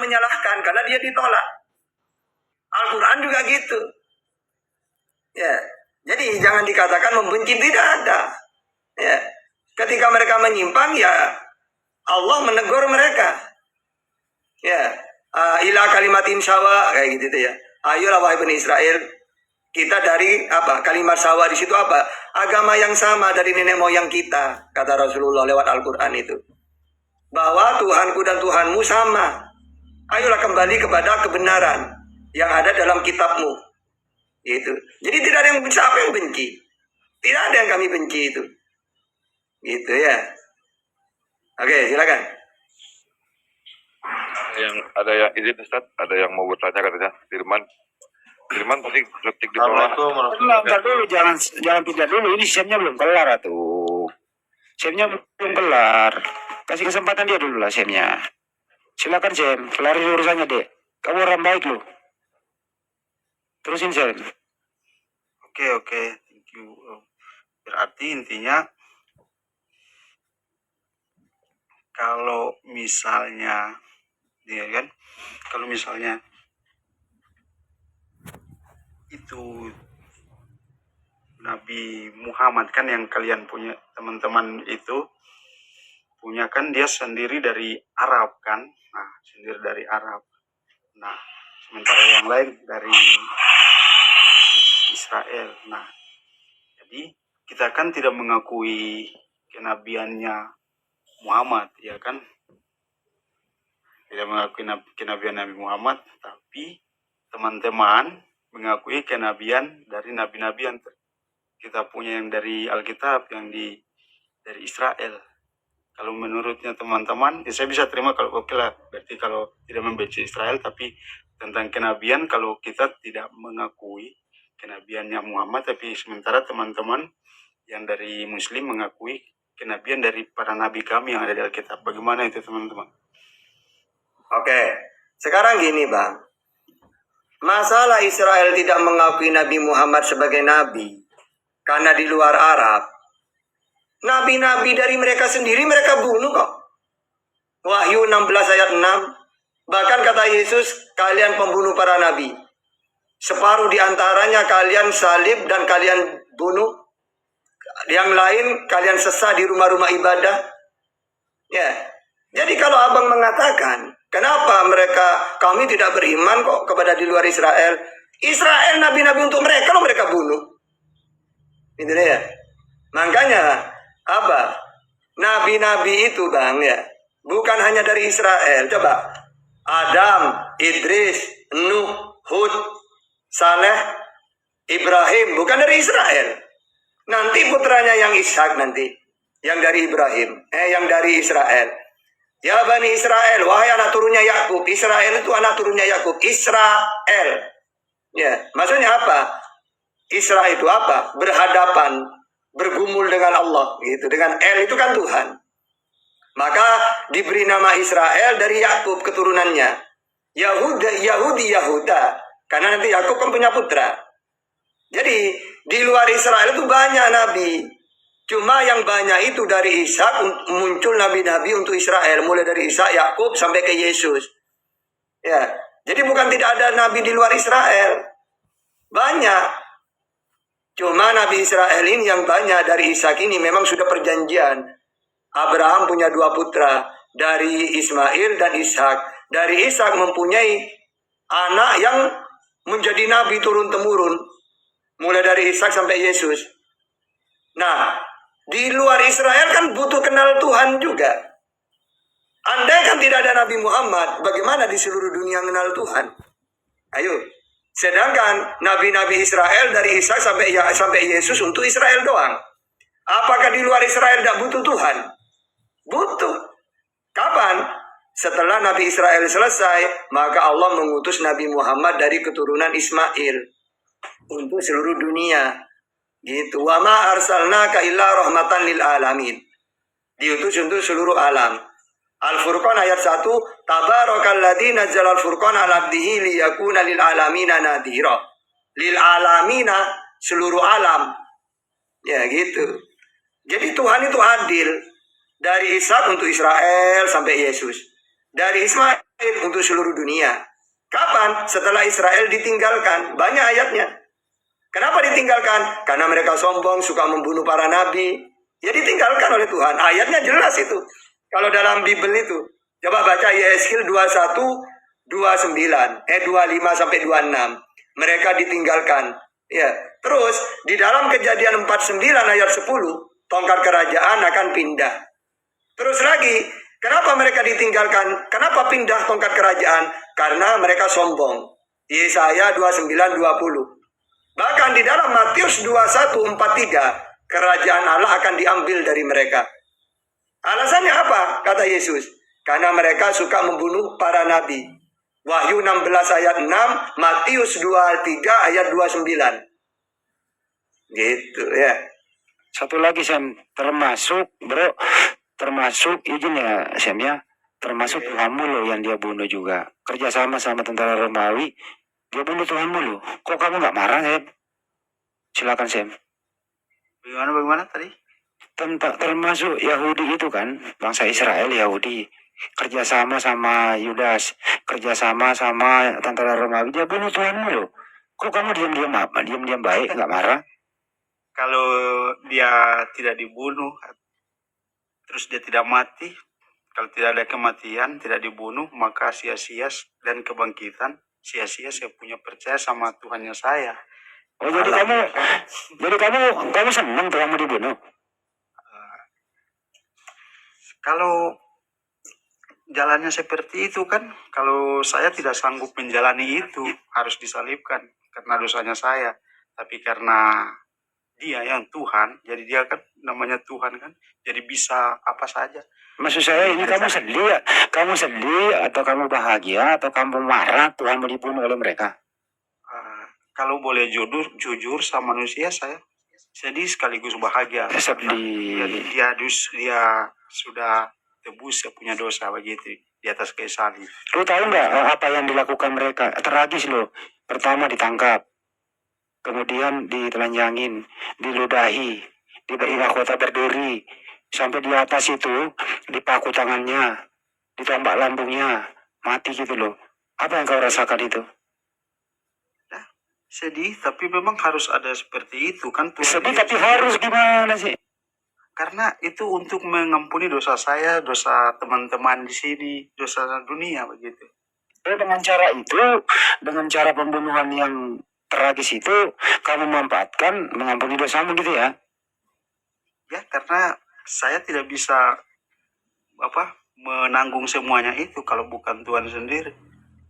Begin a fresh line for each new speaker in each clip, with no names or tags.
menyalahkan karena dia ditolak. Al-Quran juga gitu. Ya, jadi jangan dikatakan membenci, tidak ada. Ya, ketika mereka menyimpang, ya Allah menegur mereka. Ya, ila kalimatin sawa kayak gitu ya. Ayolah wahai Bani Israel, kita dari apa? Kalimat sawa di situ apa? Agama yang sama dari nenek moyang kita, kata Rasulullah lewat Al-Quran itu. Bahwa Tuhanku dan Tuhanmu sama. Ayolah kembali kepada kebenaran yang ada dalam kitabmu. Gitu. Jadi tidak ada yang benci. Apa yang benci? Tidak ada yang kami benci itu. Gitu ya. Oke, silakan.
Ada yang izin Ustaz, ada yang mau bertanya katanya. Firman tadi ketik di bawah.
Bentar dulu, jangan pindah dulu. Ini SEM-nya belum kelar atuh. SEM-nya belum kelar. Kasih kesempatan dia dulu lah SEM-nya. Silakan SEM, kelarin urusannya deh. Kamu orang baik loh. Terusin SEM.
Oke, thank you. Berarti intinya kalau misalnya itu Nabi Muhammad kan yang kalian punya, teman-teman itu punya kan dia sendiri dari Arab kan. Nah, sendiri dari Arab. Nah, sementara yang lain dari Israel. Nah, jadi kita kan tidak mengakui kenabiannya Muhammad, ya kan? Tidak mengakui kenabian Nabi Muhammad, tapi teman-teman mengakui kenabian dari nabi-nabi yang kita punya, yang dari Alkitab, yang dari Israel. Kalau menurutnya teman-teman, ya saya bisa terima kalau oke lah. Berarti kalau tidak membenci Israel, tapi tentang kenabian, kalau kita tidak mengakui kenabiannya Muhammad, tapi sementara teman-teman yang dari Muslim mengakui kenabian dari para nabi kami yang ada di Alkitab. Bagaimana itu teman-teman?
Oke, sekarang gini Bang. Masalah Israel tidak mengakui Nabi Muhammad sebagai nabi karena di luar Arab. Nabi-nabi dari mereka sendiri mereka bunuh kok. Wahyu 16 ayat 6. Bahkan kata Yesus, kalian pembunuh para nabi. Separuh diantaranya kalian salib dan kalian bunuh. Yang lain kalian sesat di rumah-rumah ibadah. Ya. Jadi kalau abang mengatakan, kenapa kami tidak beriman kok kepada di luar Israel? Israel nabi-nabi untuk mereka loh mereka bunuh. Gitu ya. Makanya apa? Nabi-nabi itu Bang ya, bukan hanya dari Israel. Coba Adam, Idris, Nuh, Hud, Saleh, Ibrahim, bukan dari Israel. Nanti putranya yang Ishak nanti, yang dari Ibrahim, yang dari Israel. Ya Bani Israel, wahai anak turunnya Yakub. Israel itu anak turunnya Yakub. Israel. Ya, maksudnya apa? Israel itu apa? Berhadapan, bergumul dengan Allah, gitu. Dengan El itu kan Tuhan. Maka diberi nama Israel dari Yakub keturunannya. Yahuda. Karena nanti Yakub kan punya putra. Jadi di luar Israel itu banyak nabi. Cuma yang banyak itu dari Ishak muncul nabi-nabi untuk Israel. Mulai dari Ishak, Yakub sampai ke Yesus. Ya, jadi bukan tidak ada nabi di luar Israel. Banyak. Cuma nabi Israel ini yang banyak dari Ishak ini memang sudah perjanjian. Abraham punya 2 putra. Dari Ismail dan Ishak. Dari Ishak mempunyai anak yang menjadi nabi turun-temurun. Mulai dari Ishak sampai Yesus. Nah, di luar Israel kan butuh kenal Tuhan juga. Andai kan tidak ada Nabi Muhammad, bagaimana di seluruh dunia kenal Tuhan? Ayo. Sedangkan nabi-nabi Israel dari Ishak sampai Yesus untuk Israel doang. Apakah di luar Israel tidak butuh Tuhan? Butuh. Kapan? Setelah Nabi Israel selesai, maka Allah mengutus Nabi Muhammad dari keturunan Ismail untuk seluruh dunia. Gitu. Wa ma arsalnaka illa rahmatan lil alamin. Diutus untuk seluruh alam. Al-Furqan ayat 1, Tabarakalladzi nazzala al-Furqan 'ala 'abdihi liyakuna lil alamina nadhira. Lil alamina seluruh alam. Ya gitu. Jadi Tuhan itu adil. Dari Ishak untuk Israel sampai Yesus. dari Ismail untuk seluruh dunia. Kapan? Setelah Israel ditinggalkan. Banyak ayatnya. Kenapa ditinggalkan? Karena mereka sombong, suka membunuh para nabi. Ya ditinggalkan oleh Tuhan. Ayatnya jelas itu. Kalau dalam Bible itu. Coba baca Yeskil 21, 29. 25 sampai 26. Mereka ditinggalkan. Ya. Terus di dalam Kejadian 49 ayat 10. Tongkat kerajaan akan pindah. Terus lagi. Kenapa mereka ditinggalkan? Kenapa pindah tongkat kerajaan? Karena mereka sombong. Yesaya 29, 20. Bahkan di dalam Matius 21, 43, kerajaan Allah akan diambil dari mereka. Alasannya apa? Kata Yesus. Karena mereka suka membunuh para nabi. Wahyu 16 ayat 6, Matius 23 ayat 29. Gitu ya.
Satu lagi Sam, termasuk izin ya Sam ya, termasuk Tuhanmu loh yang dia bunuh juga. Kerjasama sama tentara Romawi, dia bunuh Tuhanmu loh. Kok kamu nggak marah Sam? Silakan Sam.
Bagaimana tadi?
Termasuk Yahudi itu kan, bangsa Israel Yahudi. Kerjasama sama Yudas, kerjasama sama tentara Romawi, dia bunuh Tuhanmu loh. Kok kamu diam-diam baik, nggak marah?
Kalau dia tidak dibunuh, terus dia tidak mati, kalau tidak ada kematian, tidak dibunuh, maka sia-sia dan kebangkitan, sia-sia saya punya percaya sama Tuhannya saya.
Oh jadi kamu senang Tuhanmu dibunuh?
Kalau jalannya seperti itu kan, kalau saya tidak sanggup menjalani itu, harus disalibkan karena dosanya saya. Tapi karena dia yang Tuhan, jadi dia kan namanya Tuhan kan, jadi bisa apa saja.
Maksud saya ini kamu sedih, atau kamu bahagia, atau kamu marah Tuhanmu dibunuh oleh mereka?
Kalau boleh jujur sama manusia, saya sedih sekaligus bahagia.
Sedih.
Dia sudah tebus ya punya dosa begitu di atas kayu salib.
Lu tahu nggak apa yang dilakukan mereka? Tragis loh. Pertama ditangkap, kemudian ditelanjangin, diludahi, diberi mahkota berduri, sampai di atas itu dipaku tangannya, ditombak lambungnya, mati gitu loh. Apa yang kau rasakan itu?
Nah, sedih, tapi memang harus ada seperti itu kan.
Sedih tapi harus gimana sih?
Karena itu untuk mengampuni dosa saya, dosa teman-teman di sini, dosa dunia begitu.
Dengan cara itu, dengan cara pembunuhan yang tragis itu, kamu memanfaatkan mengampuni dosamu gitu ya?
Ya, karena saya tidak bisa menanggung semuanya itu kalau bukan Tuhan sendiri.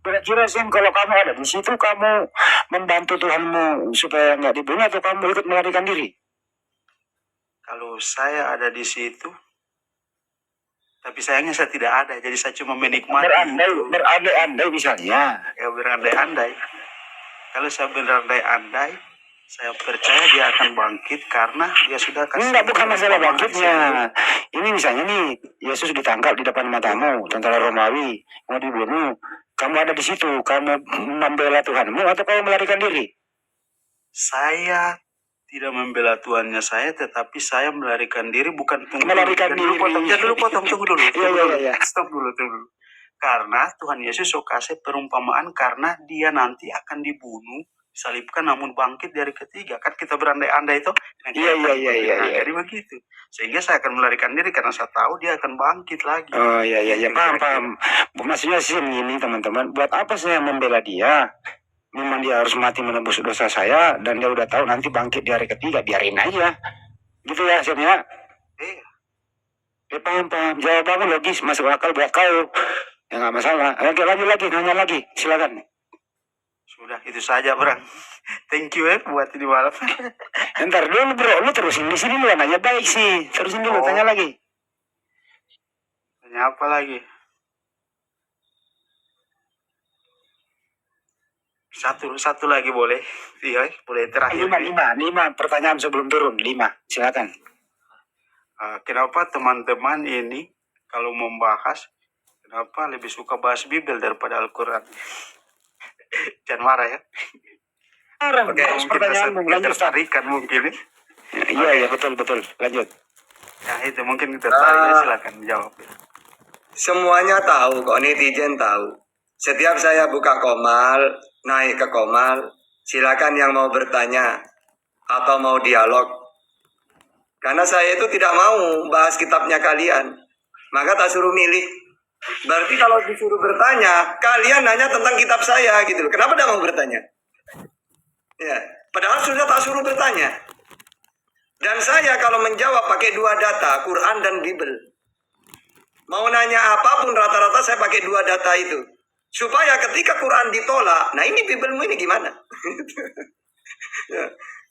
Kira-kira sih kalau kamu ada di situ, kamu membantu Tuhanmu supaya nggak dibunuh atau kamu ikut melarikan diri?
Kalau saya ada di situ, tapi sayangnya saya tidak ada, jadi saya cuma menikmati.
Berandai-andai misalnya.
Ya berandai-andai. Kalau saya berandai-andai, saya percaya dia akan bangkit karena dia sudah kasih.
Enggak, bukan masalah bangkitnya. Ini misalnya nih, Yesus ditangkap di depan matamu, tentara Romawi mau dibunuh. Kamu ada di situ, kamu membela Tuhanmu atau kamu melarikan diri?
Saya tidak membela Tuhannya saya, tetapi saya melarikan diri, bukan
melarikan diri.
Tunggu dulu.
Iya.
Stop dulu. Karena Tuhan Yesus kasih perumpamaan karena dia nanti akan dibunuh, disalibkan namun bangkit dari ketiga. Kan kita berandai-andai itu.
Iya.
Jadi begitu. Sehingga saya akan melarikan diri karena saya tahu dia akan bangkit lagi.
Oh iya. Paham. Maksudnya sih ini teman-teman, buat apa saya membela dia? Memang dia harus mati menebus dosa saya dan dia udah tahu nanti bangkit di hari ketiga, biarin aja gitu ya Sam ya. Paham jawabannya logis, masuk akal buat kau ya, nggak masalah. Oke, lanjut lagi, nanya lagi, silakan.
Sudah itu saja Bang, thank you buat ini malam.
Ntar dulu bro, lu terusin di sini lu nanya baik sih, terusin dulu. Tanya lagi.
Tanya apa lagi? Satu lagi boleh? Iya, boleh terakhir.
5 pertanyaan sebelum turun. 5, silakan.
Kenapa teman-teman ini kalau membahas, kenapa lebih suka bahas Bible daripada Al-Quran? Jangan marah ya.
Oke, pertanyaanmu lanjut
tarikan mungkin.
Iya betul. Lanjut.
Ya itu mungkin kita tarik, silakan jawab.
Semuanya tahu kok, netizen tahu. Setiap saya buka Komal, naik ke Komal, silakan yang mau bertanya atau mau dialog. Karena saya itu tidak mau bahas kitabnya kalian. Maka tak suruh milih. Berarti kalau disuruh bertanya, kalian nanya tentang kitab saya gitu loh. Kenapa tidak mau bertanya? Ya, padahal sudah tak suruh bertanya. Dan saya kalau menjawab pakai dua data, Quran dan Bible. Mau nanya apapun rata-rata saya pakai dua data itu. Supaya ketika Quran ditolak, nah ini Biblemu ini gimana? Ya,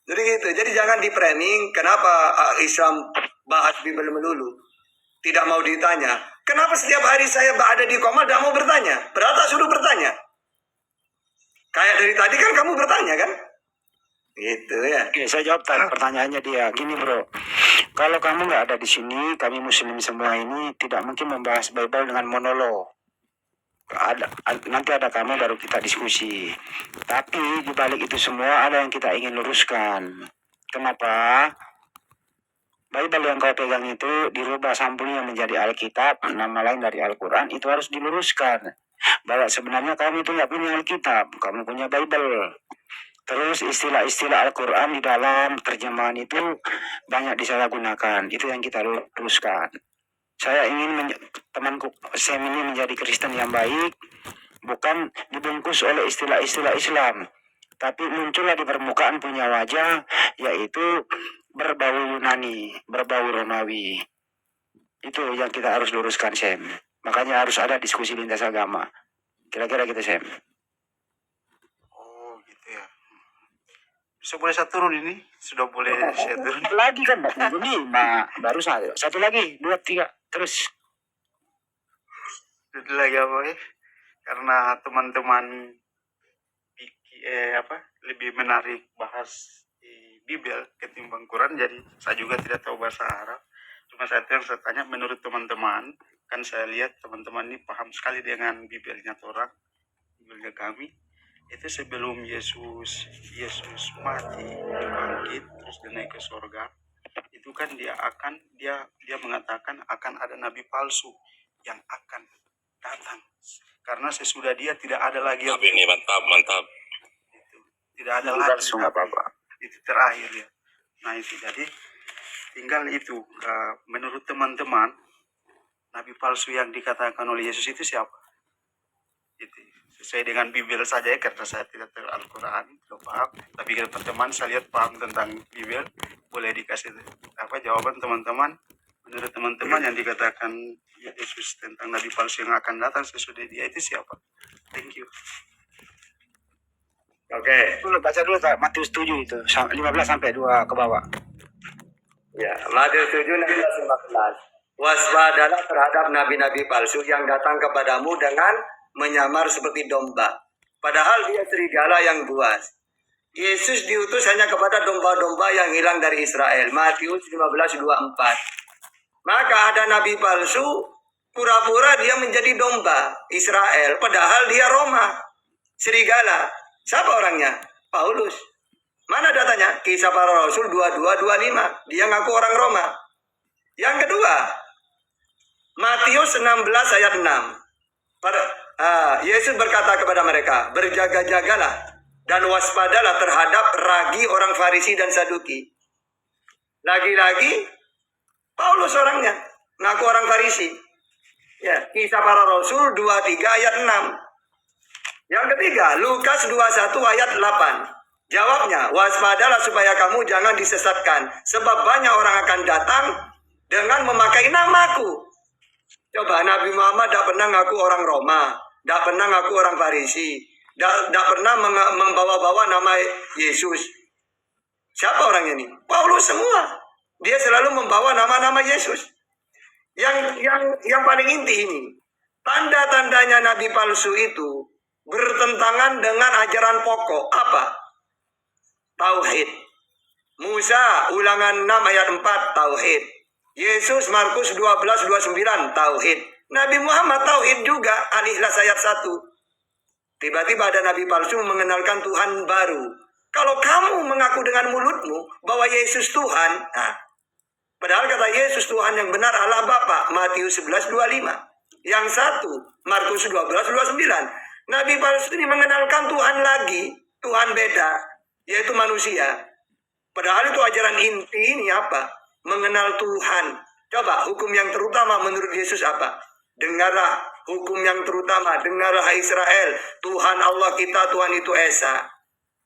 jadi gitu. Jadi jangan di framing kenapa Islam bahas Bible melulu. Tidak mau ditanya. Kenapa setiap hari saya ada di Komal tidak mau bertanya? Padahal tak suruh bertanya. Kayak dari tadi kan kamu bertanya kan? Gitu ya.
Oke, saya jawab pertanyaannya dia. Gini bro, kalau kamu nggak ada di sini, kami muslim semua ini tidak mungkin membahas Bible dengan monolog. Nanti ada kamu baru kita diskusi. Tapi di balik itu semua ada yang kita ingin luruskan. Kenapa? Bible yang kau pegang itu dirubah sampulnya menjadi Alkitab, nama lain dari Al-Quran, itu harus diluruskan. Bahwa sebenarnya kamu itu nggak punya Alkitab, kamu punya Bible. Terus istilah-istilah Al-Quran di dalam terjemahan itu banyak disalahgunakan. Itu yang kita luruskan. Saya ingin temanku Sam ini menjadi Kristen yang baik, bukan dibungkus oleh istilah-istilah Islam. Tapi muncullah di permukaan punya wajah, yaitu berbau Yunani, berbau Romawi. Itu yang kita harus luruskan, Sam. Makanya harus ada diskusi lintas agama. Kira-kira gitu, Sam.
Oh gitu ya. Bisa boleh saya turun ini? Sudah boleh saya turun?
Lagi kan, Mbak Lima. Baru satu lagi, 2, 3, terus.
Itu lagi apa ya? Karena teman-teman lebih menarik bahas di Bible ketimbang Quran, jadi saya juga tidak tahu bahasa Arab. Cuma satu yang saya tanya, menurut teman-teman, kan saya lihat teman-teman ini paham sekali dengan Bibelnya Torah, Bibelnya kami. Itu sebelum Yesus mati, bangkit, terus dia naik ke surga. Itu kan dia mengatakan akan ada nabi palsu yang akan datang. Karena sesudah dia tidak ada lagi yang
Ini mantap.
itu. Tidak ada lagi.
Palsu nggak apa-apa.
Itu terakhir ya. Nah itu jadi tinggal itu. Menurut teman-teman, nabi palsu yang dikatakan oleh Yesus itu siapa? Itu sesuai dengan Bibel saja ya, karena saya tidak tahu Al-Quran, tapi kalau teman saya lihat paham tentang Bibel, boleh dikasih jawaban teman-teman. Menurut teman-teman yang dikatakan Yesus tentang nabi palsu yang akan datang sesudah dia itu siapa? Thank you.
Oke.
Dulu baca dulu Matius 7 itu 15 sampai 2 ke bawah.
Ya, Matius 7 15. Waspadalah terhadap nabi-nabi palsu yang datang kepadamu dengan menyamar seperti domba, padahal dia serigala yang buas. Yesus diutus hanya kepada domba-domba yang hilang dari Israel. Matius 15:24. Maka ada nabi palsu, pura-pura dia menjadi domba Israel, padahal dia Roma, serigala. Siapa orangnya? Paulus. Mana datanya? Kisah Para Rasul 22-25. Dia ngaku orang Roma. Yang kedua, Matius 16 ayat 6. Yesus berkata kepada mereka, berjaga-jagalah dan waspadalah terhadap ragi orang Farisi dan Saduki. Lagi-lagi Paulus orangnya, ngaku orang Farisi. Ya, Kisah Para Rasul 23 ayat 6. Yang ketiga, Lukas 21 ayat 8. Jawabnya, waspadalah supaya kamu jangan disesatkan, sebab banyak orang akan datang dengan memakai namaku. Coba, Nabi Muhammad tidak pernah ngaku orang Roma, tidak pernah ngaku orang Farisi, tidak pernah membawa-bawa nama Yesus. Siapa orangnya ini? Paulus semua. Dia selalu membawa nama-nama Yesus. Yang paling inti ini, tanda-tandanya nabi palsu itu bertentangan dengan ajaran pokok. Apa? Tauhid. Musa Ulangan 6 ayat 4 tauhid. Yesus Markus 12:29 tauhid. Nabi Muhammad tauhid juga, Al-Ikhlas ayat 1. Tiba-tiba ada nabi palsu mengenalkan Tuhan baru. Kalau kamu mengaku dengan mulutmu bahwa Yesus Tuhan, padahal kata Yesus Tuhan yang benar Allah Bapa, Matius 11:25. Yang satu, Markus 12:29. Nabi palsu ini mengenalkan Tuhan lagi, Tuhan beda, yaitu manusia. Padahal itu ajaran inti ini apa? Mengenal Tuhan. Coba hukum yang terutama menurut Yesus apa? Dengarlah hukum yang terutama, dengarlah hai Israel, Tuhan Allah kita, Tuhan itu Esa.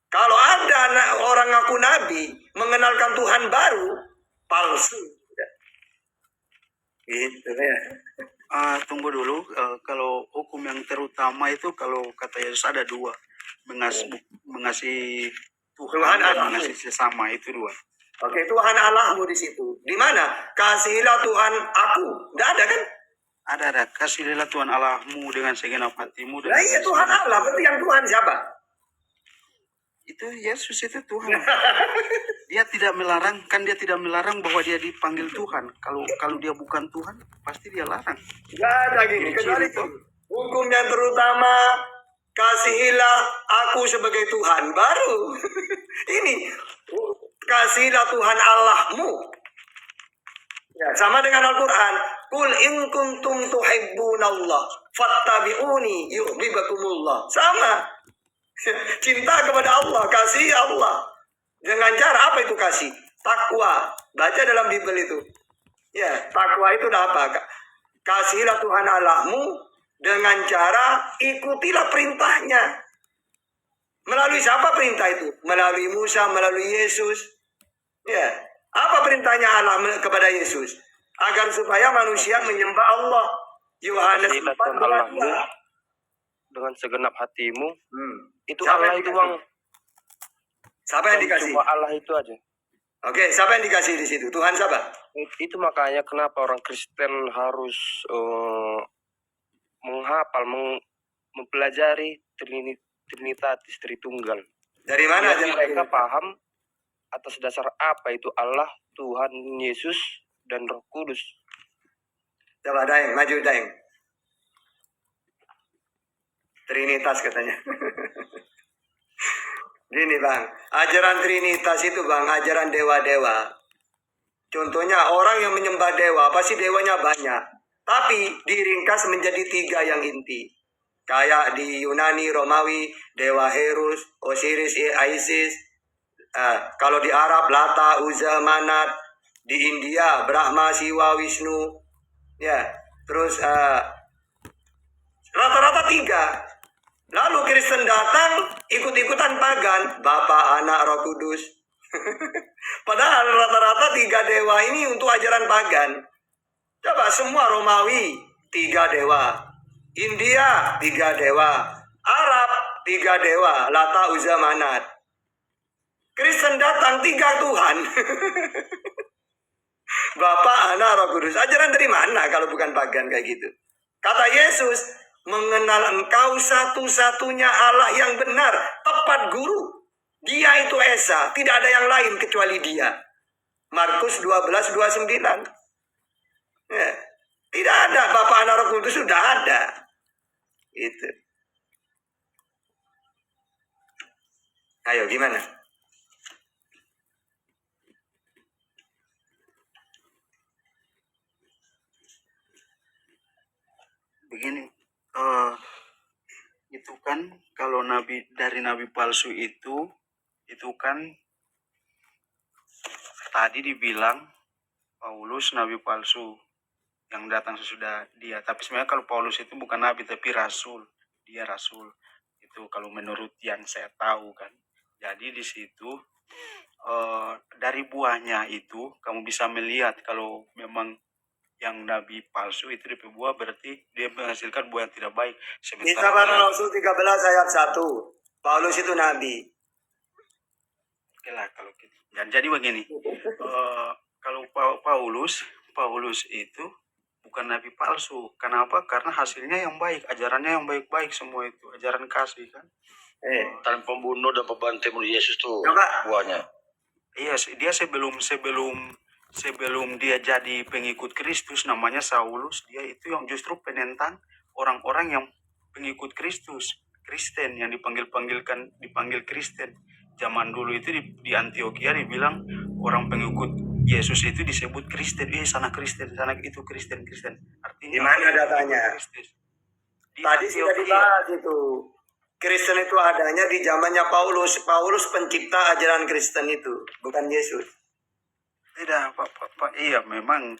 Kalau ada orang ngaku nabi mengenalkan Tuhan baru, palsu. Gitu ya.
Tunggu dulu, kalau hukum yang terutama itu kalau kata Yesus ada dua, mengasihi Tuhan
Tuhan
dan
Allahmu.
mengasihi sesama, itu dua.
Oke, Tuhan Allahmu di situ. Di mana? Kasihilah Tuhan aku. Tidak ada kan?
Ada, kasihilah Tuhan Allahmu dengan segenap hatimu.
Nah iya Tuhan Allah. Berarti yang Tuhan siapa?
Itu Yesus, itu Tuhan. Dia tidak melarang, kan dia tidak melarang bahwa dia dipanggil Tuhan. Kalau dia bukan Tuhan, pasti dia larang.
Tidak ada gini. Kecuali
itu.
hukum yang terutama, kasihilah aku sebagai Tuhan. Baru. Ini. Kasihilah Tuhan Allahmu. Ya, sama dengan Al-Quran. Qul in kuntum tuhibbunallah fattabi'uni yuhibbakumullah. Sama. Cinta kepada Allah, kasih Allah. Dengan cara apa itu kasih? Takwa. Baca dalam Bible itu. Ya, takwa itu apa? Kasihilah Tuhan Allahmu dengan cara ikutilah perintahnya. Melalui siapa perintah itu? Melalui Musa, melalui Yesus. Ya, apa perintahnya Allah kepada Yesus? Agar supaya manusia menyembah Allah. Yohanes 4
Kasihilah Tuhan Allahmu dengan segenap hatimu. Itu
Siapa
Allah
yang
itu
dikasih?
bang.
Siapa yang dikasih?
Cuma Allah itu aja.
Oke, siapa yang dikasih di situ? Tuhan siapa?
Itu makanya kenapa orang Kristen harus menghafal, mempelajari Trinitatis Tritunggal.
Dari mana aja
Biar mereka paham atas dasar apa itu Allah, Tuhan, Yesus, dan Roh Kudus.
Coba Daeng, maju Daeng. Trinitas katanya. Gini bang, ajaran Trinitas itu bang, ajaran dewa-dewa. Contohnya orang yang menyembah dewa, pasti dewanya banyak. Tapi diringkas menjadi 3 yang inti. Kayak di Yunani, Romawi, dewa Herus, Osiris, Isis. Kalau di Arab, Lata, Uzza, Manat. Di India, Brahma, Siwa, Wisnu. Ya, terus rata-rata 3. Lalu Kristen datang ikut-ikutan pagan, Bapa, Anak, Roh Kudus. Padahal rata-rata 3 dewa ini untuk ajaran pagan. Coba semua Romawi 3 dewa, India 3 dewa, Arab 3 dewa, Lata, Uzza, Manat. Kristen datang 3 Tuhan. Bapa, Anak, Roh Kudus. Ajaran dari mana kalau bukan pagan kayak gitu? Kata Yesus, mengenal engkau satu-satunya Allah yang benar, tepat guru. Dia itu Esa, tidak ada yang lain kecuali dia. Markus 12:29. Ya. Tidak ada Bapa, Anak, Roh Kudus, sudah ada. Itu. Ayo gimana?
Begini, itu kan kalau dari nabi palsu itu kan tadi dibilang Paulus nabi palsu yang datang sesudah dia. Tapi sebenarnya kalau Paulus itu bukan nabi tapi rasul, dia rasul. Itu kalau menurut yang saya tahu kan. Jadi di situ dari buahnya itu kamu bisa melihat kalau memang yang nabi palsu itu DP buah, berarti dia menghasilkan buah yang tidak baik.
Kisah Para Rasul 13 ayat 1. Paulus itu nabi.
Oke lah kalau gitu. Dan jadi begini, kalau Paulus itu bukan nabi palsu. Kenapa? Karena hasilnya yang baik, ajarannya yang baik-baik semua itu, ajaran kasih kan.
Dan pembunuh dan pembantai murid Yesus tuh
Coba.
buahnya.
Iya, dia sebelum dia jadi pengikut Kristus namanya Saulus, dia itu yang justru penentang orang-orang yang pengikut Kristus, Kristen yang dipanggil Kristen. Zaman dulu itu di Antioquia dibilang orang pengikut Yesus itu disebut Kristen. Sana Kristen, sana itu Kristen. artinya
Di mana datanya?
Kristus. Di
Tadi sudah
Antioquia.
dibahas itu. Kristen itu adanya di zamannya Paulus. Paulus pencipta ajaran Kristen itu, bukan Yesus.
Tidak, Pak. Iya, memang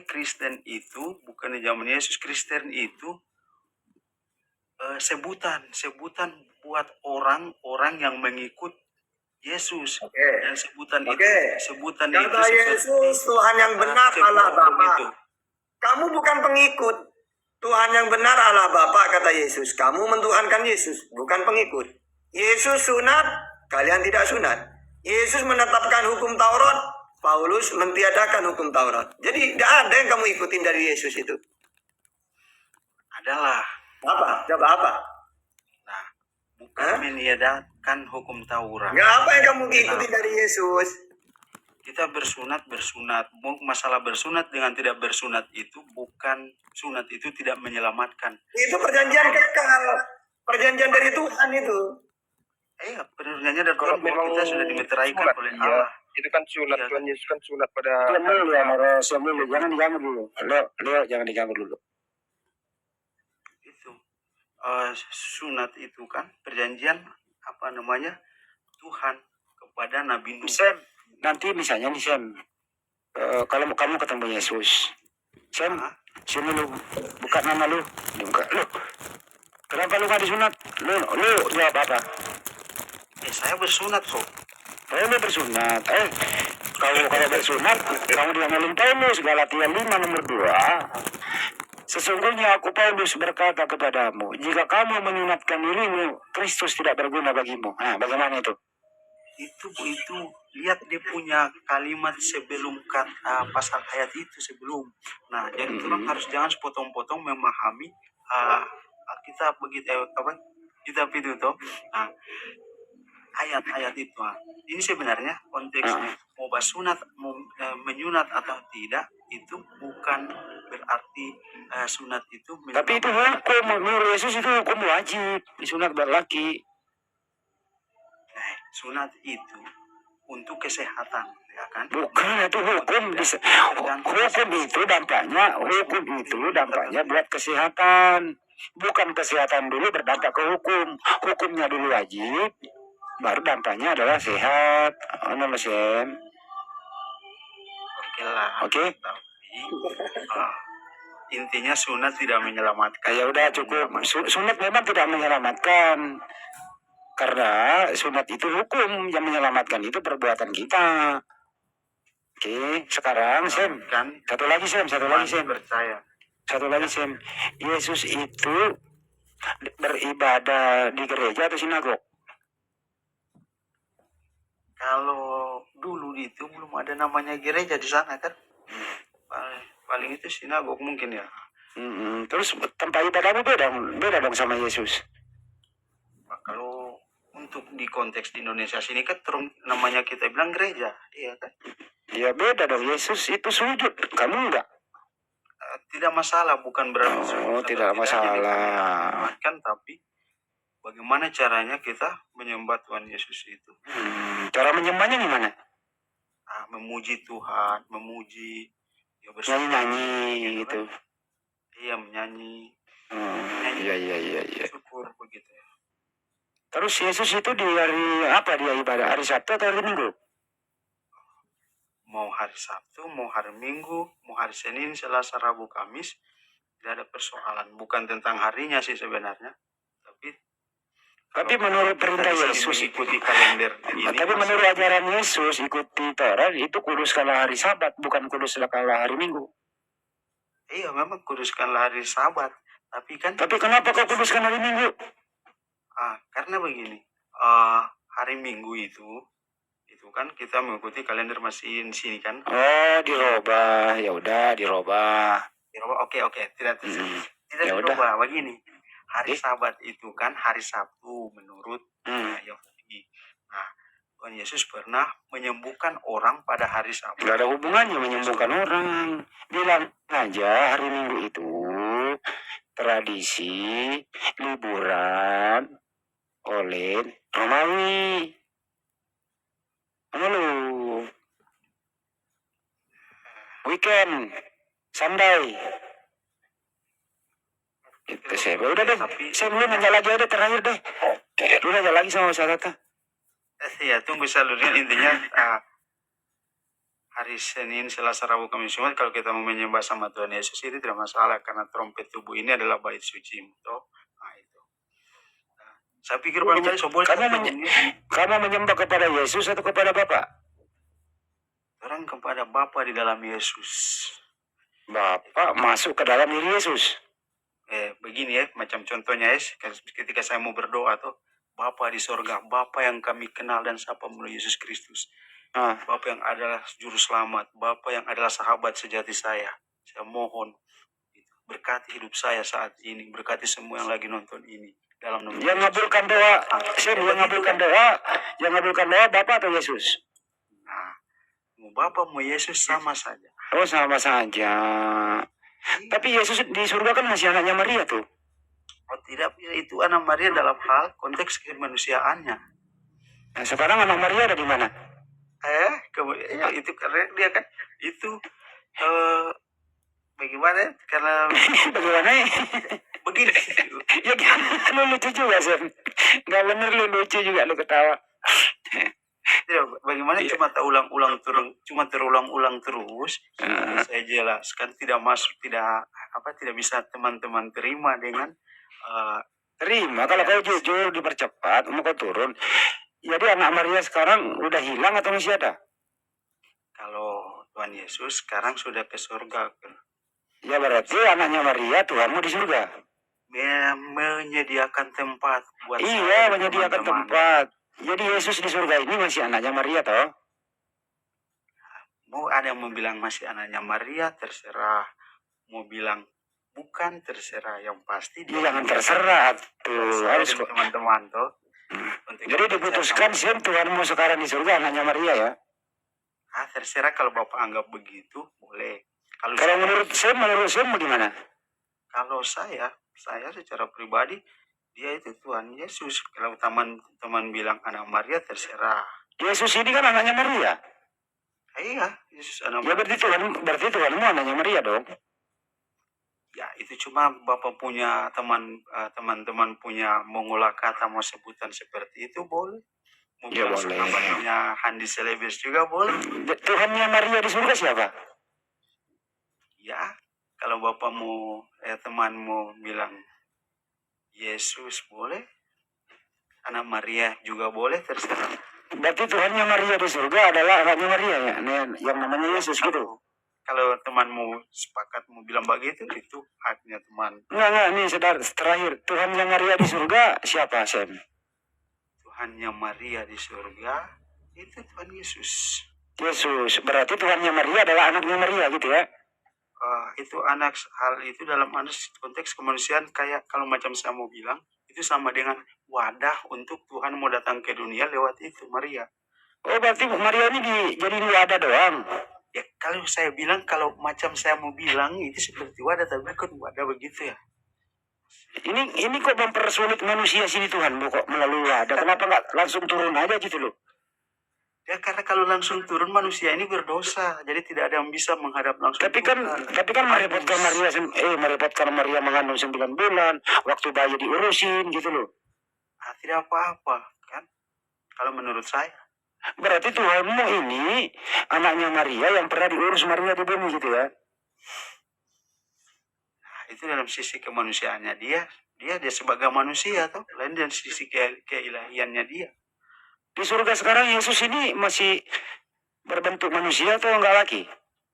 Kristen itu bukan di zaman Yesus. Kristen itu sebutan buat orang-orang yang mengikut Yesus.
Oke.
Dan sebutan
Oke.
itu
Kata Yesus, Tuhan yang benar Allah Bapa. Kamu bukan pengikut. Tuhan yang benar Allah Bapa, kata Yesus. Kamu mentuhankan Yesus, bukan pengikut. Yesus sunat, kalian tidak sunat. Yesus menetapkan hukum Taurat, Paulus mentiadakan hukum Taurat. Jadi tidak ada yang kamu ikutin dari Yesus itu.
adalah.
Apa? Coba apa?
Nah, bukan meniadakan hukum Taurat.
Nggak apa yang kamu ikutin dari Yesus?
Kita bersunat. Masalah bersunat dengan tidak bersunat itu bukan, sunat itu tidak menyelamatkan.
Itu perjanjian kekal. Perjanjian dari Tuhan itu.
Perjanjian dari
Kalau
Tuhan bahwa
memang
kita sudah dimeteraikan
sunat,
oleh
iya.
Allah.
Itu kan sunat,
Iya,
Tuhan Yesus kan sunat pada
Diam dulu ya, diam dulu. Jangan diganggu dulu. Leo, jangan diganggu dulu.
Itu sunat itu kan perjanjian Tuhan kepada Nabi Nuh.
Sam, nanti misalnya nih Sam, kalau kamu ketemu Yesus, Sam,
Hah?
sini lu, buka nama lu, dibuka lu. Kenapa lu gak disunat? Lu jawab apa?
Saya bersunat kok.
Lu bersunat. Kalau bersunat, kamu diamalin Paulus, Galatia 5 nomor 2. Sesungguhnya aku Paulus berkata kepadamu, jika kamu menyunatkan dirimu, Kristus tidak berguna bagimu. Nah, bagaimana itu?
Itu lihat dia punya kalimat sebelum pasal ayat itu sebelum. Nah, jadi orang harus jangan sepotong-potong memahami kitab begitu kitab itu toh. Nah, ayat-ayat itu. Ini sebenarnya konteksnya mau bersunat, menyunat atau tidak itu bukan berarti sunat itu.
Tapi itu hukum, menurut Yesus itu hukum wajib, disunat berlaki.
Sunat itu untuk kesehatan, ya kan?
Bukan, itu hukum. Hukum itu dampaknya buat kesehatan. Bukan kesehatan dulu berdampak ke hukum. Hukumnya dulu wajib, baru dampaknya adalah sehat. Nama Sam.
Oke lah.
Oke.
Tapi intinya sunat tidak menyelamatkan.
Ya udah cukup. Sunat memang tidak menyelamatkan. Karena sunat itu hukum, yang menyelamatkan itu perbuatan kita. Oke, sekarang Sam.
Kan?
Satu lagi Sam.
Percaya.
Yesus itu beribadah di gereja atau sinagog?
Kalau dulu itu belum ada namanya gereja di sana kan? Paling itu sinagog mungkin ya.
Terus tempat ibadahmu beda dong sama Yesus.
Kalau untuk di konteks di Indonesia sini kan namanya kita bilang gereja, iya kan?
Ya beda dong, Yesus itu sujud, kamu enggak?
Tidak masalah, bukan berarti
Tidak masalah.
Kan, tapi bagaimana caranya kita menyembah Tuhan Yesus itu?
Cara menyembahnya gimana?
Memuji Tuhan, memuji, ya
Nyanyi gitu.
Iya, menyanyi.
Iya.
Syukur begitu ya.
Terus Yesus itu di hari apa dia ibadah? Hari Sabtu atau hari Minggu?
Mau hari Sabtu, mau hari Minggu, mau hari Senin, Selasa, Rabu, Kamis, tidak ada persoalan. Bukan tentang harinya sih sebenarnya, tapi
menurut perintah Yesus,
ikuti kalender ini.
Tapi menurut ajaran Yesus, ikuti Taurat itu kuduskanlah hari Sabat, bukan kuduskanlah hari Minggu.
Iya, memang kuduskanlah hari Sabat,
Tapi kenapa kau kuduskan hari Minggu?
Karena begini, hari Minggu itu kan kita mengikuti kalender mesin sini kan.
Dirubah. Ya udah dirubah.
Oke, tidak
Ya
dirubah. Begini, hari Sabat itu kan hari Sabtu menurut Yahudi. Nah, Tuhan Yesus pernah menyembuhkan orang pada hari Sabat.
Gak ada hubungannya menyembuhkan orang. Bilang aja hari Minggu itu tradisi liburan oleh Romawi. Halo. Weekend. Sandai. Itu Sam. Udah deh, Sam lu nanya lagi aja terakhir deh. Lu nanya lagi sama Ustaz Tata.
Ya tunggu salurnya intinya hari Senin, Selasa, Rabu, Kamis, Jumat kalau kita mau menyembah sama Tuhan Yesus itu tidak masalah karena trompet tubuh ini adalah bait suci toh. Nah itu. Nah, saya pikir barangkali boleh
Kamu menyembah kepada Yesus atau kepada Bapa?
orang kepada Bapa di dalam Yesus.
Bapa masuk ke dalam diri Yesus.
Begini ya, macam contohnya ketika saya mau berdoa tuh, Bapa di sorga, Bapa yang kami kenal dan sapa melalui Yesus Kristus. Bapa yang adalah juru selamat, Bapa yang adalah sahabat sejati saya mohon berkati hidup saya saat ini, berkati semua yang lagi nonton ini dalam nama
Yang ngabulkan doa, yang ngabulkan doa Bapa atau Yesus?
Nah, mau Bapa mau Yesus sama saja.
Oh sama saja. Tapi Yesus di surga kan masih anaknya Maria tuh.
Oh tidak, itu anak Maria dalam hal konteks kemanusiaannya.
Nah, sekarang anak Maria ada di mana?
Ya, itu karena dia kan itu bagaimana? Karena
Bagaimana?
begini.
Ya kan lu lucu juga Sam. Gak bener lu lucu juga lu ketawa.
Ya, bagaimana cuma terulang-ulang terus. Saya jelaskan tidak bisa teman-teman terima dengan
Terima kalau kau jujur dipercepat mau kau turun. Jadi anak Maria sekarang udah hilang atau masih ada?
kalau Tuhan Yesus sekarang sudah ke surga.
Ya berarti anaknya Maria Tuhanmu di surga.
Menyediakan tempat buat
Iya,
saya dan
menyediakan
teman-teman.
tempat. Jadi Yesus di surga ini masih anaknya Maria toh?
Mau ada yang bilang masih anaknya Maria, terserah. Mau bilang bukan, terserah. Yang pasti
Dia jangan terserah tuh.
saya
Harus
dan teman-teman tuh. Untuk
Jadi
kita
diputuskan
sama-
Sam Tuhanmu sekarang di surga anaknya Maria ya.
terserah kalau Bapak anggap begitu, boleh.
Kalau menurut Sam bagaimana?
Kalau saya secara pribadi, dia itu Tuhan Yesus. Kalau teman-teman bilang anak Maria, terserah.
Yesus ini kan anaknya Maria.
Iya, Yesus anak
Ya
Maria.
berarti Tuhanmu anaknya Maria dong.
Ya, itu cuma Bapak punya teman-teman punya mengolah kata, mau sebutan seperti itu, boleh. Mau
Ya,
bilang
boleh.
sahabatnya Handi Celebes juga boleh.
Tuhannya Maria di surga siapa?
Ya, kalau Bapak teman mau bilang Yesus boleh. Anak Maria juga boleh, terserah.
Berarti Tuhannya Maria di surga adalah anaknya Maria ya, yang namanya Yesus gitu.
Kalau teman mau sepakat mau bilang begitu, itu haknya teman.
Enggak, nih saudara, terakhir. Tuhannya Maria di surga siapa, Sam?
Tuhannya Maria di surga, itu Tuhan Yesus.
Yesus. Berarti Tuhannya Maria adalah anaknya Maria gitu ya?
Itu hal itu dalam konteks kemanusiaan, kayak kalau macam saya mau bilang, itu sama dengan wadah untuk Tuhan mau datang ke dunia lewat itu, Maria.
Oh, berarti Maria ini jadi wadah doang.
Ya, kalau saya bilang, kalau macam saya mau bilang, itu seperti wadah, tapi kan wadah begitu ya.
Ini kok mempersulit manusia sini Tuhan, Bu, kok melalui wadah. Kenapa nggak langsung turun aja gitu loh?
Ya, karena kalau langsung turun manusia ini berdosa, jadi tidak ada yang bisa menghadap langsung.
Tapi kan merepotkan Maria mengandung 9 bulan, waktu bayi diurusin gitu loh.
Tidak apa-apa, kan? Kalau menurut saya.
Berarti Tuhanmu ini anaknya Maria yang pernah diurus Maria di bumi gitu ya?
Itu dalam sisi kemanusiaannya dia sebagai manusia toh, lain dari sisi keilahiannya dia.
Di surga sekarang Yesus ini masih berbentuk manusia atau enggak lagi?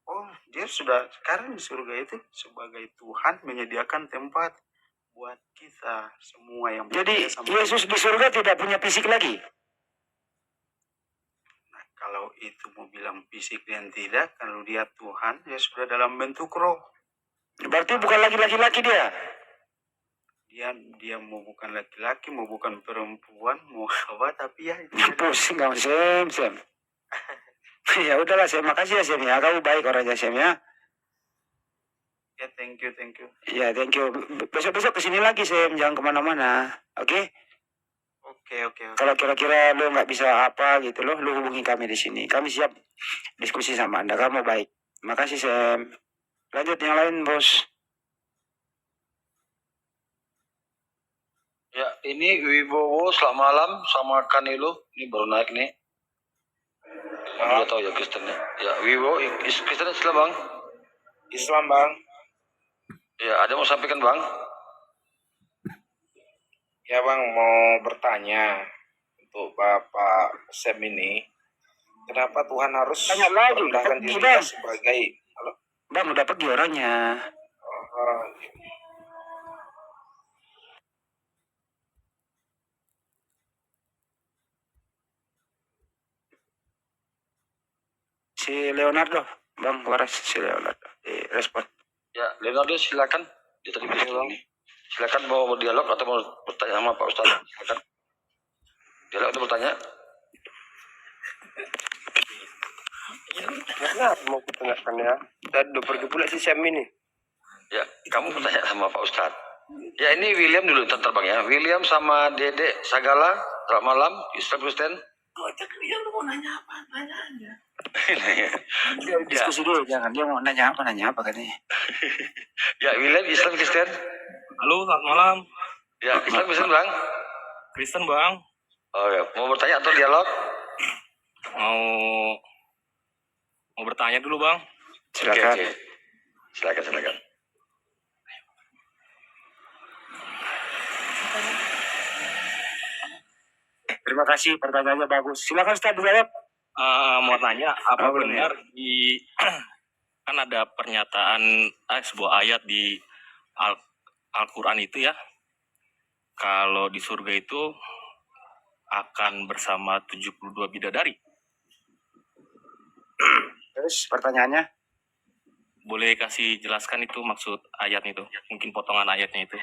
Oh, dia sudah sekarang di surga itu sebagai Tuhan menyediakan tempat buat kita semua yang
Jadi
percaya sama
Yesus di surga tidak punya fisik lagi?
Nah, kalau itu mau bilang fisik dan tidak, kalau dia Tuhan, dia sudah dalam bentuk roh.
Berarti bukan lagi laki-laki dia?
Dia mau bukan laki-laki, mau bukan perempuan, mau apa, tapi ya itu.
Pusing kamu Sam. Ya udahlah Sam, makasih ya Sam ya, kamu baik orangnya Sam ya.
Ya, thank you.
Ya thank you. Besok kesini lagi Sam, jangan kemana-mana, oke?
Oke.
Kalau kira-kira lu nggak bisa apa gitu loh, lu hubungi kami di sini. Kami siap diskusi sama Anda, kamu baik. Makasih Sam. Lanjut yang lain, Bos.
Ya, ini Wibowo selamat malam sama Kanelo. Ini baru naik nih. Udah tahu ya Kristennya. Ya, Wibowo Kristen Islam, Bang.
Islam, Bang.
Ya, ada mau sampaikan, Bang?
Ya, Bang, mau bertanya untuk Bapak Sam ini, kenapa Tuhan harus
Tanya lagi,
merendahkan
pergi,
diri
Bang.
kita sebagai
Bang, udah pergi orangnya.
oh,
Si Leonardo, Bang Waras, si Leonardo. Respon.
Ya, Leonardo silakan. Dia tadi bisa, Bang. Silakan mau berdialog atau mau bertanya sama Pak Ustadz. Silakan. Dialog atau bertanya?
Nah, mau kutanyakan ya. Dan udah pergi pula si Sam ini.
Ya, kamu bertanya sama Pak Ustadz. Ya, ini William dulu ntar Bang ya. William sama Dede Sagala. Selamat malam, Islam Kristen.
Diskusi dulu, jangan. Dia mau nanya apa katanya.
Ya, William Islam Kristen.
Halo, selamat malam.
Ya, Islam Kristen Bang.
Kristen, Bang.
Oh ya, mau bertanya atau dialog?
Mau bertanya dulu, Bang.
Silakan.
Oke. Silakan.
Terima kasih, pertanyaannya bagus. Silakan Ustaz dijawab.
Mau tanya, apa
Oh,
benar di kan ada pernyataan sebuah ayat di Al-Qur'an itu ya. Kalau di surga itu akan bersama 72 bidadari.
Terus pertanyaannya?
Boleh kasih jelaskan itu maksud ayat itu? Mungkin potongan ayatnya itu.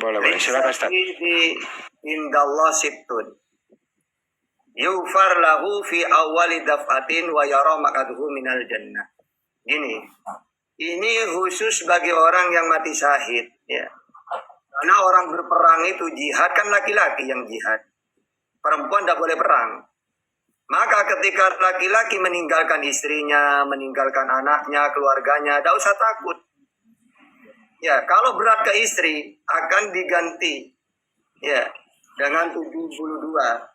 Boleh. Silakan Ustaz.
Di indallah sittun. Yufar lahu fi awali daf'atin wa yara maqaduhu minal jannah. Gini, ini khusus bagi orang yang mati syahid, ya. Karena orang berperang itu jihad kan laki-laki yang jihad. Perempuan tidak boleh perang. Maka ketika laki-laki meninggalkan istrinya, meninggalkan anaknya, keluarganya, tidak usah takut. Ya, kalau berat ke istri akan diganti, ya, dengan 72.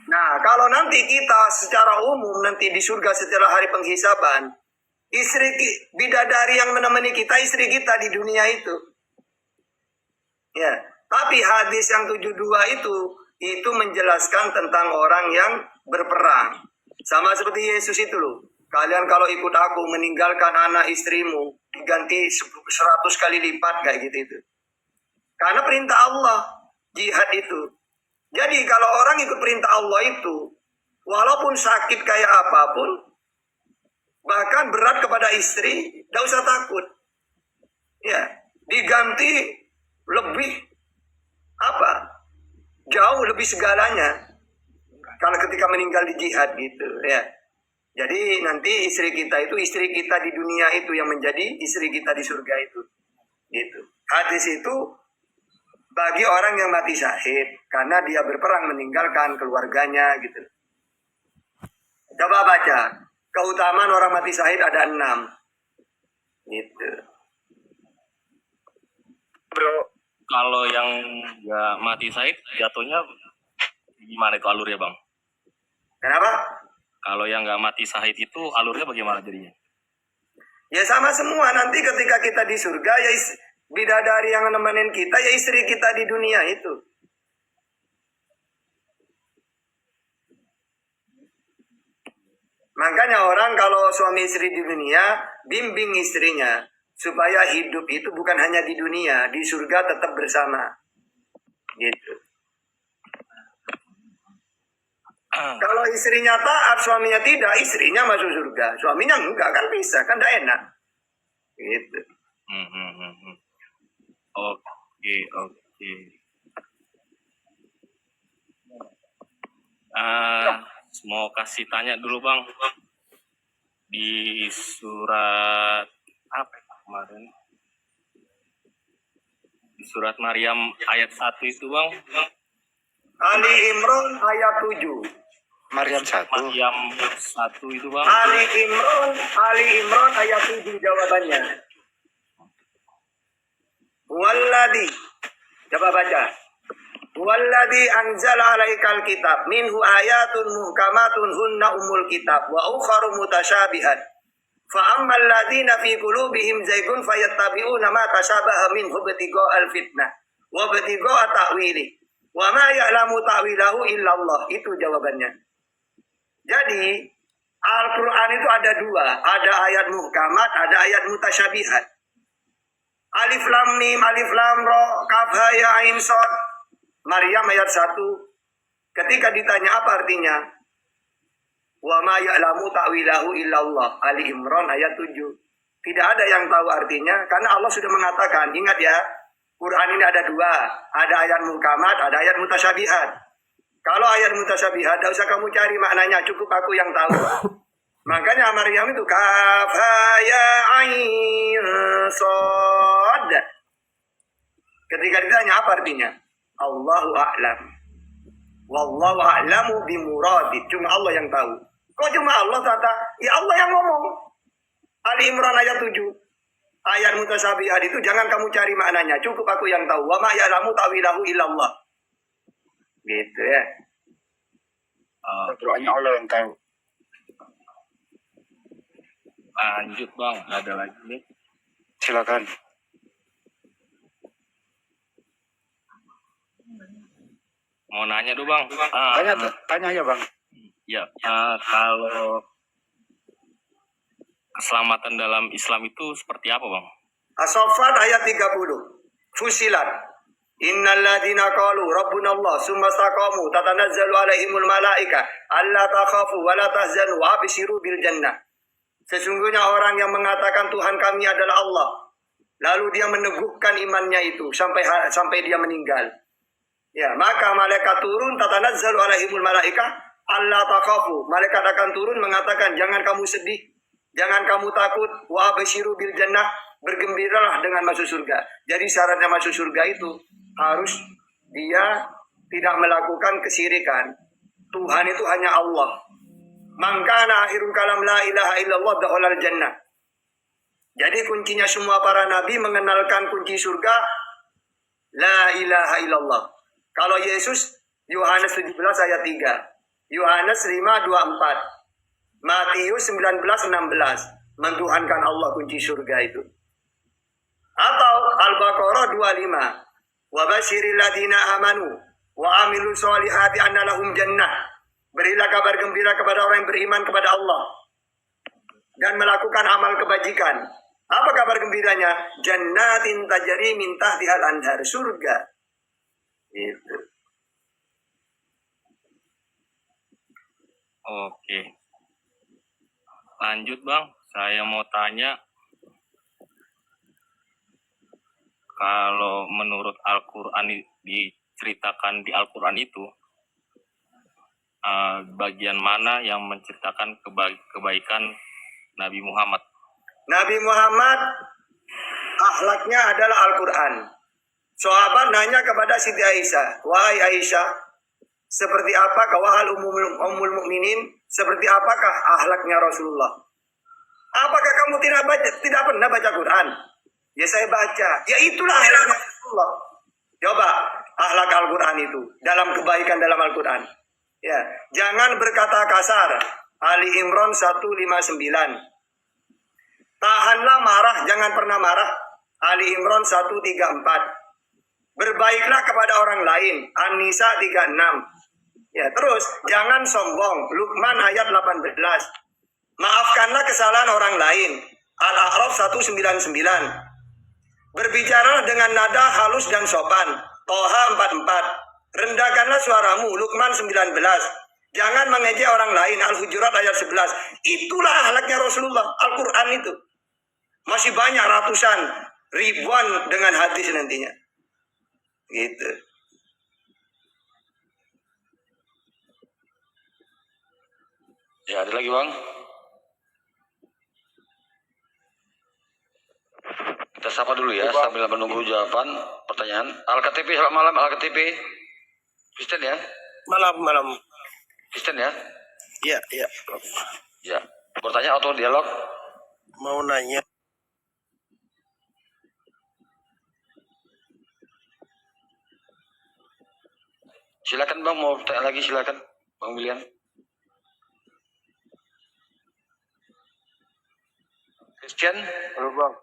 Nah, kalau nanti kita secara umum nanti di surga setelah hari penghisaban, bidadari yang menemani kita, istri kita di dunia itu. Ya, tapi hadis yang 72 itu menjelaskan tentang orang yang berperang. Sama seperti Yesus itu loh. Kalian kalau ikut aku meninggalkan anak istrimu diganti 100 kali lipat kayak gitu itu. Karena perintah Allah jihad itu. Jadi kalau orang ikut perintah Allah itu, walaupun sakit kayak apapun, bahkan berat kepada istri, tidak usah takut. Ya, diganti lebih jauh lebih segalanya. Kalau ketika meninggal di jihad gitu, ya. Jadi nanti istri kita di dunia itu yang menjadi istri kita di surga itu. Gitu. Hadis itu bagi orang yang mati syahid karena dia berperang meninggalkan keluarganya gitu. Coba baca keutamaan orang mati syahid ada 6 gitu.
Bro, kalau yang nggak mati syahid jatuhnya gimana itu alurnya, Bang?
Kenapa?
Kalau yang nggak mati syahid itu alurnya bagaimana jadinya?
Ya sama semua, nanti ketika kita di surga ya bidadari yang nemenin kita ya istri kita di dunia itu. Makanya orang kalau suami istri di dunia, bimbing istrinya supaya hidup itu bukan hanya di dunia, di surga tetap bersama. Gitu. Kalau istrinya taat, suaminya tidak, istrinya masuk surga. Suaminya enggak, kan bisa, kan tidak enak. Gitu.
Oke. Mau kasih tanya dulu, Bang. Di surat apa ya kemarin? Di surat Maryam ayat 1 itu, Bang.
Ali Imran ayat 7.
Maryam 1.
Maryam 1 itu bang.
Ali Imran ayat 7 jawabannya. Walladhi, coba baca. Walladhi anzala alaikal kitab minhu ayatun muhkamatun hunna umul kitab wa ukharu mutasyabihat. Fa ammal ladzina fi qulubihim zaygun fayattabi'una ma tashabaha minhu ibtiga'al fitnah wa ibtiga'a ta'wili wa ma ya'lamu ta'wilahu illallah. Itu jawabannya. Jadi Al-Quran itu ada dua, ada ayat muhkamat, ada ayat mutasyabihat. Alif lam mim, alif lam ra, kaf ha ya ain shad. Maryam ayat 1. Ketika ditanya apa artinya? Wa ma ya'lamu ta'wilahu illallah. Ali Imran ayat 7. Tidak ada yang tahu artinya karena Allah sudah mengatakan, ingat ya, Quran ini ada dua, ada ayat muhkamat, ada ayat mutasyabihat. Kalau ayat mutasyabihat, tidak usah kamu cari maknanya, cukup aku yang tahu. Makanya Maryam itu kaf ha ya ain shad. Ketika ditanya apa artinya? Allahu a'lam. Wallahu a'lamu bimuradi. Cuma Allah yang tahu. Kok cuma Allah kata? Ya Allah yang ngomong. Ali Imran ayat 7. Ayat mutasyabihat itu jangan kamu cari maknanya, cukup aku yang tahu. Wa ma ya'lamu ta'wilahu illallah. Gitu ya.
Doanya Allah yang tahu.
Lanjut bang, ada lagi nih.
Silakan.
Mau nanya dulu bang.
Tanya aja bang.
Ya, kalau keselamatan dalam Islam itu seperti apa bang?
As-Saffat ayat 30. Fusilat. Innal ladzina qalu rabbuna Allah tsumma istaqamu tatanazzalu alaihimul malaika alla takhafu wa la tahzanu wa abshiru bil jannah. Sesungguhnya orang yang mengatakan Tuhan kami adalah Allah, lalu dia meneguhkan imannya itu sampai dia meninggal. Ya, maka malaikat turun tatanazzalu alaihimul malaika alla takhafu. Malaikat akan turun mengatakan jangan kamu sedih, jangan kamu takut, wa abshiru bil jannah, bergembiralah dengan masuk surga. Jadi syaratnya masuk surga itu harus dia tidak melakukan kesyirikan. Tuhan itu hanya Allah. Mangkana akhirul kalam la ilaha illallah dakhalal jannah. Jadi kuncinya semua para nabi mengenalkan kunci surga la ilaha illallah. Kalau Yesus Yohanes 17 ayat 3, Yohanes 5:24, Matius 19:16 mentuhankan Allah kunci surga itu. Atau Al-Baqarah 25, wa basyiril ladzina amanu wa amilus solihati anna lahum jannah. Berilah kabar gembira kepada orang yang beriman kepada Allah dan melakukan amal kebajikan. Apa kabar gembiranya? Jannatin tajri min tahtihal anhar, surga. Itu.
Oke. Lanjut bang, saya mau tanya. Kalau menurut Al-Quran diceritakan di Al-Quran itu, bagian mana yang menceritakan kebaikan Nabi Muhammad?
Nabi Muhammad akhlaknya adalah Al-Quran. Sahabat nanya kepada Siti Aisyah, wahai Aisyah, seperti apakah wahal ummul mukminin, seperti apakah akhlaknya Rasulullah? Apakah kamu tidak pernah baca Quran? Ya saya baca. Ya itulah akhlaknya Rasulullah. Coba akhlak Al-Quran itu dalam kebaikan dalam Al-Quran. Ya, jangan berkata kasar. Ali Imran 159. Tahanlah marah, jangan pernah marah. Ali Imran 134. Berbaiklah kepada orang lain. An-Nisa 36. Ya, terus jangan sombong. Luqman ayat 18. Maafkanlah kesalahan orang lain. Al-A'raf 199. Berbicaralah dengan nada halus dan sopan. Toha 44. Rendahkanlah suaramu. Luqman 19. Jangan mengejek orang lain. Al-Hujurat ayat 11. Itulah akhlaknya Rasulullah. Al-Quran itu. Masih banyak ratusan, ribuan dengan hadis nantinya. Gitu.
Ya, ada lagi bang. Kita sapa dulu ya sambil menunggu jawaban pertanyaan. Al-KTP, selamat malam Al-KTP. Kristen ya?
Malam.
Kristen ya?
Iya, iya.
Ya. Bertanya atau dialog?
Mau nanya.
Silakan Bang, mau tanya lagi silakan. Bang William. Christian?
Halo Bang.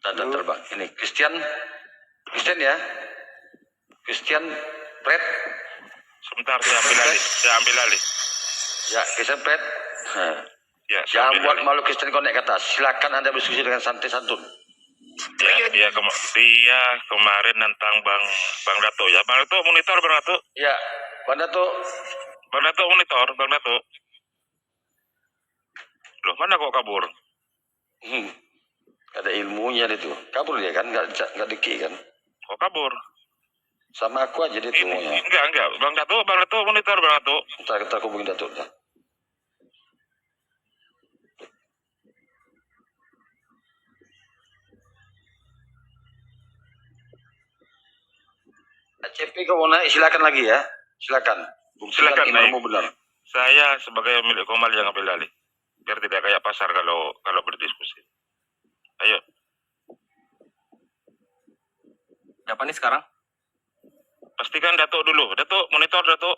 Tanda terbang. Ini Christian. Christian ya? Christian Pret.
Sebentar saya ambil alih.
Ya, Christian Pret. Nah.
Ya,
Jangan buat malu Kristen Connect ke atas. Silakan Anda berdiskusi dengan santai santun.
dia kemarin tentang Bang Dato ya. Bang Dato monitor Bang Dato.
Ya, Bang Dato.
Bang Dato monitor Bang Dato. Loh, mana kok kabur?
Ada ilmunya dia tuh. Kabur dia kan, nggak deki kan.
Kok kabur?
Sama aku aja dia tuh.
Ini, enggak. Bang Dato monitor Bang Dato.
Kita hubungin Dato. CP kau mau naik silakan lagi ya. Silakan. Buktikan
Silakan
imanmu
naik.
benar.
Saya sebagai milik Komal yang ambil alih. Biar tidak kayak pasar kalau berdiskusi. Ayo.
Siapa nih sekarang?
Pastikan Dato dulu. Dato, monitor Dato.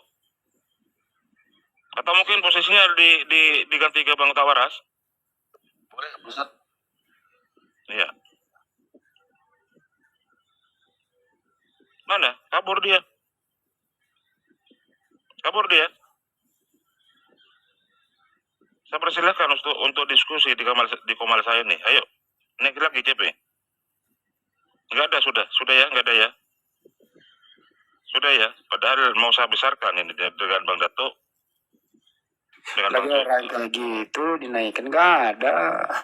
Atau mungkin posisinya diganti ke Bang Tawaras.
Boleh, Ustaz.
Iya. Mana? Kabur dia. Saya persilahkan untuk diskusi di Komal saya nih. Ayo. Naik lagi CP. Enggak ada, sudah ya, enggak ada ya. Sudah ya. Padahal mau saya besarkan ini dengan Bang Dato. Dengan
Lagi
Bang
orang kayak gitu dinaikkan nggak ada.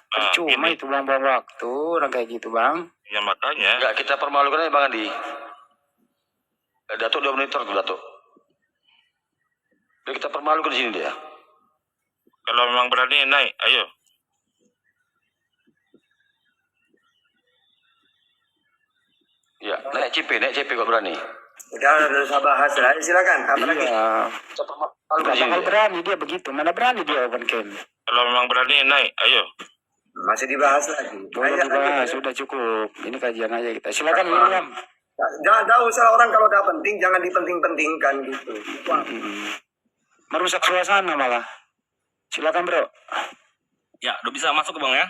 Percuma
gini.
itu Bang waktu orang kayak gitu Bang.
Ya makanya.
Enggak, kita permalukan aja Bang Andi. Dato udah monitor tuh Dato. Udah kita permalukan di sini dia.
Kalau memang berani naik, ayo.
Ya, naik CP kok berani.
Udah usah bahas lah. Silakan. Apa lagi?
Iya.
Kita permalukan
Nggak
di sini
bakal
dia.
berani dia begitu. Mana berani dia open cam.
Kalau memang berani naik, ayo.
Masih dibahas lagi.
Boleh
Ayo,
dibahas,
ayo.
sudah cukup. Ini kajian aja kita. Silakan William.
Jangan usah orang kalau udah penting jangan dipenting-pentingkan gitu. Wah.
Merusak suasana malah. Silakan bro.
Ya, udah bisa masuk ke Bang ya?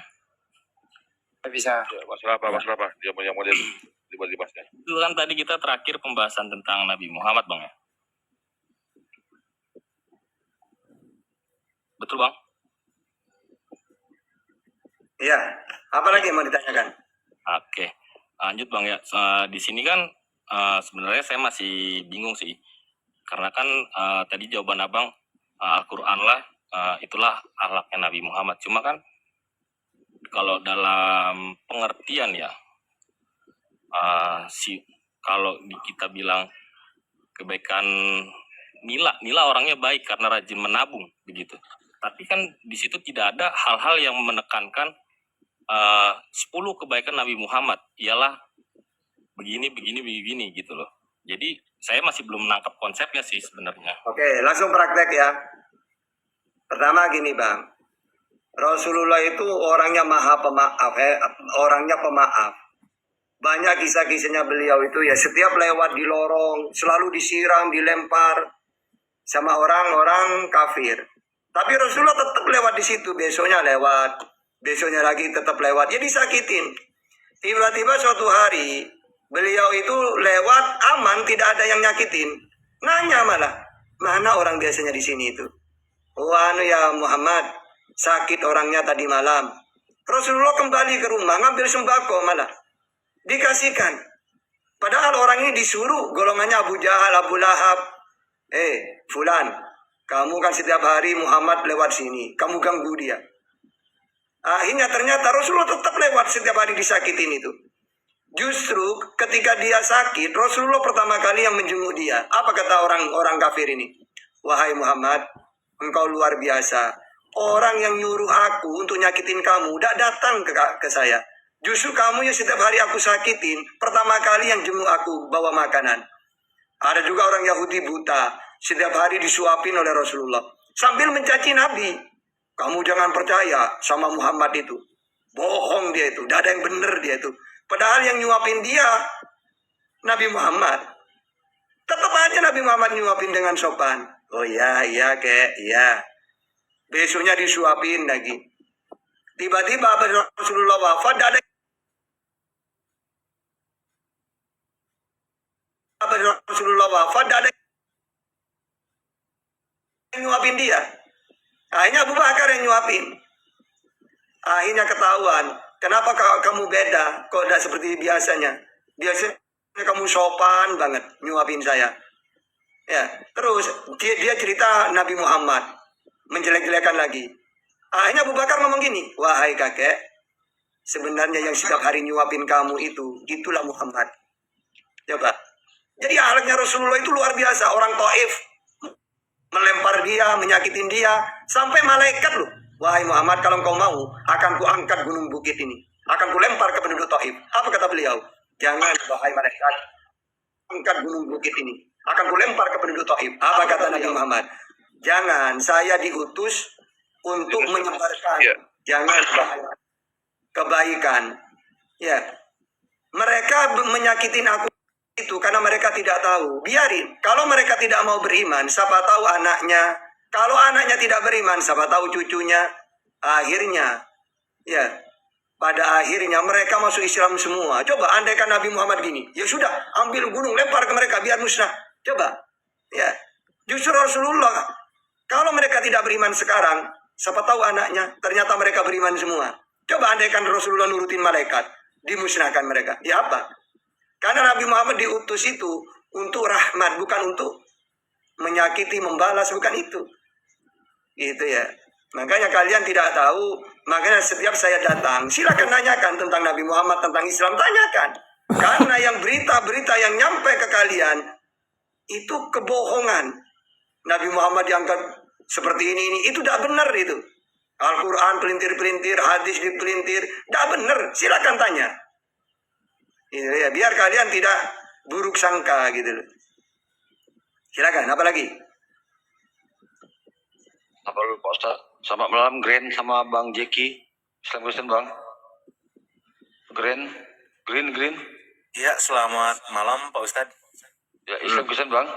Nggak bisa.
Ya, masalah apa? Dia punya model dibahasnya.
Itu kan tadi kita terakhir pembahasan tentang Nabi Muhammad Bang ya? Betul Bang?
Iya. Apa lagi yang mau ditanyakan?
Oke, lanjut Bang ya. Di sini kan sebenarnya saya masih bingung sih, karena kan tadi jawaban Abang Al-Quran lah, itulah akhlaknya Nabi Muhammad. Cuma kan kalau dalam pengertian ya, kalau kita bilang kebaikan Nila orangnya baik karena rajin menabung begitu. Tapi kan di situ tidak ada hal-hal yang menekankan 10 kebaikan Nabi Muhammad ialah begini gitu loh. Jadi saya masih belum menangkap konsepnya sih sebenarnya.
Oke, langsung praktek ya. Pertama gini Bang. Rasulullah itu orangnya maha pemaaf, orangnya pemaaf. Banyak kisah-kisahnya beliau itu ya setiap lewat di lorong selalu disiram, dilempar sama orang-orang kafir. Tapi Rasulullah tetap lewat di situ, besoknya lagi tetap lewat. Ya disakitin. Tiba-tiba suatu hari beliau itu lewat aman, tidak ada yang nyakitin. Nanya malah, mana orang biasanya di sini itu? Oh ya Muhammad, sakit orangnya tadi malam. Rasulullah kembali ke rumah ngambil sembako malah dikasihkan. Padahal orang ini disuruh golongannya Abu Jahal, Abu Lahab. Fulan, kamu kan setiap hari Muhammad lewat sini, kamu ganggu dia. Akhirnya ternyata Rasulullah tetap lewat setiap hari disakitin itu. Justru ketika dia sakit, Rasulullah pertama kali yang menjenguk dia. Apa kata orang-orang kafir ini? Wahai Muhammad, engkau luar biasa. Orang yang nyuruh aku untuk nyakitin kamu, udah datang ke saya. Justru kamu yang setiap hari aku sakitin, pertama kali yang jenguk aku, bawa makanan. Ada juga orang Yahudi buta, setiap hari disuapin oleh Rasulullah. sambil mencaci Nabi. Kamu jangan percaya sama Muhammad itu. Bohong dia itu, tidak ada yang benar dia itu. Padahal yang nyuapin dia Nabi Muhammad. Tetap aja Nabi Muhammad nyuapin dengan sopan. Oh iya, kek, iya. Besoknya disuapin lagi. Tiba-tiba Rasulullah wafat, tidak ada yang nyuapin dia. Akhirnya Abu Bakar yang nyuapin. Akhirnya ketahuan, kenapa kamu beda? Kok tidak seperti biasanya? Biasanya kamu sopan banget nyuapin saya. Ya, terus dia cerita Nabi Muhammad, menjelek-jelekan lagi. Akhirnya Abu Bakar ngomong gini, wahai kakek, sebenarnya yang setiap hari nyuapin kamu itulah Muhammad. Coba. Jadi akhlaknya Rasulullah itu luar biasa. Orang Taif melempar dia, menyakitin dia, sampai malaikat loh. Wahai Muhammad, kalau engkau mau, akan kuangkat gunung bukit ini. Akan kulempar ke penduduk Taif. Apa kata beliau? Jangan, wahai malaikat, angkat gunung bukit ini. Akan kulempar ke penduduk Taif. Apa kata Nabi Muhammad? Jangan, saya diutus untuk menyebarkan. Jangan kebaikan. Ya, mereka menyakitin aku itu karena mereka tidak tahu. Biarin. Kalau mereka tidak mau beriman, siapa tahu anaknya. Kalau anaknya tidak beriman, siapa tahu cucunya. Akhirnya, ya, pada akhirnya mereka masuk Islam semua. Coba andaikan Nabi Muhammad gini, ya sudah, ambil gunung, lempar ke mereka biar musnah. Coba, ya, justru Rasulullah. Kalau mereka tidak beriman sekarang, siapa tahu anaknya, ternyata mereka beriman semua. Coba andaikan Rasulullah nurutin malaikat, dimusnahkan mereka. Ya apa? Karena Nabi Muhammad diutus itu untuk rahmat, bukan untuk menyakiti, membalas, bukan itu. Gitu ya. Makanya kalian tidak tahu, makanya setiap saya datang, silakan tanyakan tentang Nabi Muhammad, tentang Islam, tanyakan. Karena yang berita-berita yang nyampe ke kalian, itu kebohongan. Nabi Muhammad diangkat seperti ini, itu tidak benar itu. Al-Quran pelintir-pelintir, hadis dipelintir, tidak benar, silakan tanya. Gitu ya, biar kalian tidak buruk sangka gitu loh. Silakan, apa lagi?
Apa dulu Pak Ustaz? Selamat malam Grand sama Bang Jeki. Islam Kristen Bang. Green.
Ya, selamat malam Pak Ustadz.
Ya, Islam Kristen Bang.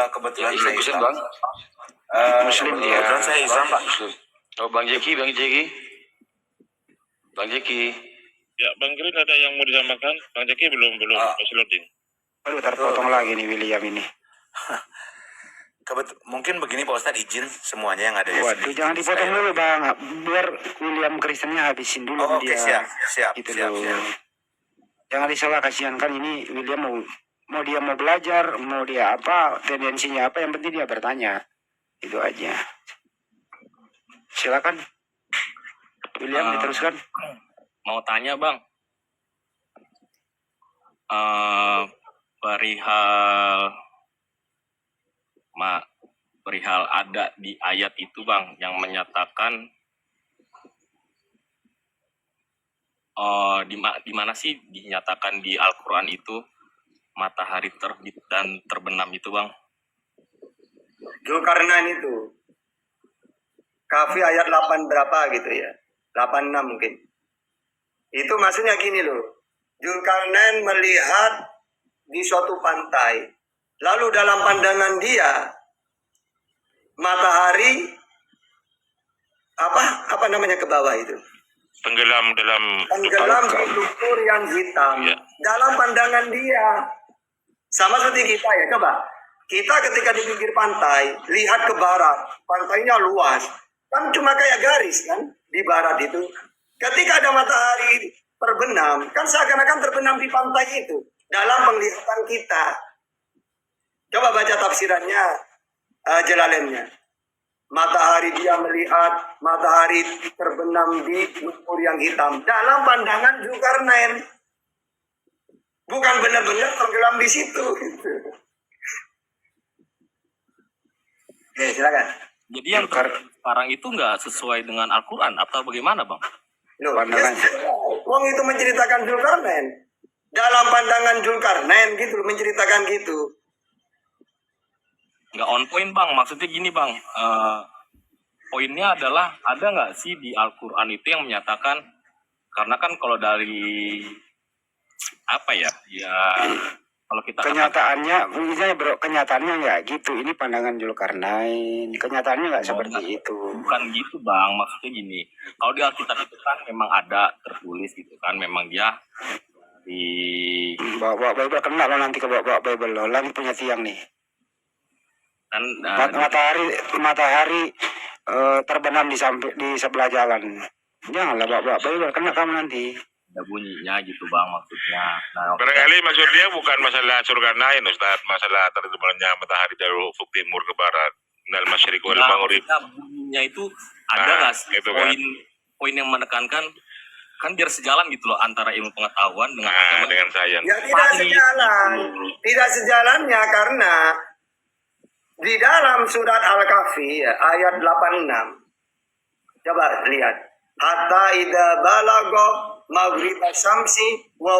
Kebetulan
Ya, Islam
saya
Kristen
Islam.
Bang.
Muslim dia.
Kebetulan saya Islam Pak.
Muslim. Oh, Bang Jeki. Bang Jeki.
Ya, Bang Green ada yang mau disamakan? Bang Jeki belum masih loading.
Aduh, terpotong lagi nih William ini.
Mungkin begini Pak Ustadz, izin semuanya yang ada di
Waduh,
sini.
jangan dipotong dulu Bang. Biar William Kristennya habisin dulu
Oh, oke,
dia.
siap.
Gitu loh. Jangan disalah, kasihan kan ini William mau dia mau belajar, mau dia apa, tendensinya apa, yang penting dia bertanya. Itu aja. Silakan. William diteruskan.
Mau tanya bang, perihal ada di ayat itu bang yang menyatakan di mana sih dinyatakan di Al-Quran itu matahari terbit dan terbenam itu bang?
Zulkarnain itu. Kafi ayat 8 berapa gitu ya. 86 mungkin. Itu maksudnya gini loh. Zulkarnain melihat di suatu pantai. Lalu dalam pandangan dia matahari apa namanya ke bawah itu?
Tenggelam dalam
Tenggelam di lumpur yang hitam.
Ya.
Dalam pandangan dia. Sama seperti kita ya, coba. Kita ketika di pinggir pantai, lihat ke barat, pantainya luas. Kan cuma kayak garis kan, di barat itu. Ketika ada matahari terbenam, kan seakan-akan terbenam di pantai itu. Dalam penglihatan kita. Coba baca tafsirannya, Jalalennya. Matahari dia melihat, matahari terbenam di lumpur yang hitam. Dalam pandangan Zulkarnain. Bukan benar-benar tenggelam di situ. Oke, silakan.
Jadi yang sekarang itu nggak sesuai dengan Al-Quran atau bagaimana bang?
Loh,
Pandangan.
Wong itu menceritakan Zulkarnain. Dalam pandangan Zulkarnain gitu, menceritakan gitu.
nggak on point bang. Maksudnya gini bang, poinnya adalah ada nggak sih di Al-Quran itu yang menyatakan, karena kan kalau dari apa ya kalau kita
Kenyataannya, misalnya bro, kenyataannya nggak gitu. Ini pandangan Zulkarnain. Kenyataannya nggak seperti itu.
bukan gitu bang, maksudnya gini, kalau di Alkitab itu kan memang ada tertulis gitu kan, memang dia di
Bawa Bible kena lo nanti ke bawa Bible lo. Langit punya tiang nih.
kan
Matahari terbenam di sebelah jalan. Janganlah bawa Bible kena kamu nanti.
ada bunyinya gitu bang maksudnya. Nah,
Barangkali maksud dia bukan masalah surga lain, Ustaz. Masalah terbenamnya matahari dari ufuk timur ke barat. Nal masyriq wal maghrib.
bunyinya itu ada nggak sih
itu kan.
poin yang menekankan kan biar sejalan gitu loh antara ilmu pengetahuan dengan agama.
Dengan sains.
Ya tidak sejalan. Tidak sejalannya karena di dalam surat Al-Kahfi ayat 86. Coba lihat. Hatta idza balagha maghriba syamsi wa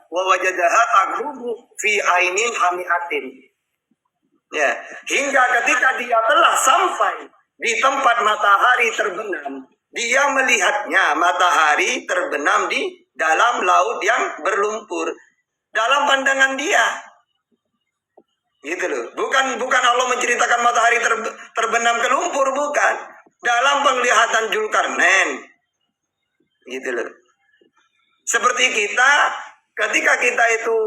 wajadaha taghrubu fi ainin hamiatin. Ya, hingga ketika dia telah sampai di tempat matahari terbenam, dia melihatnya matahari terbenam di dalam laut yang berlumpur. Dalam pandangan dia. Gitu loh. Bukan Allah menceritakan matahari terbenam ke lumpur, bukan. Dalam penglihatan Zulkarnain. Gitu loh. Seperti kita, ketika kita itu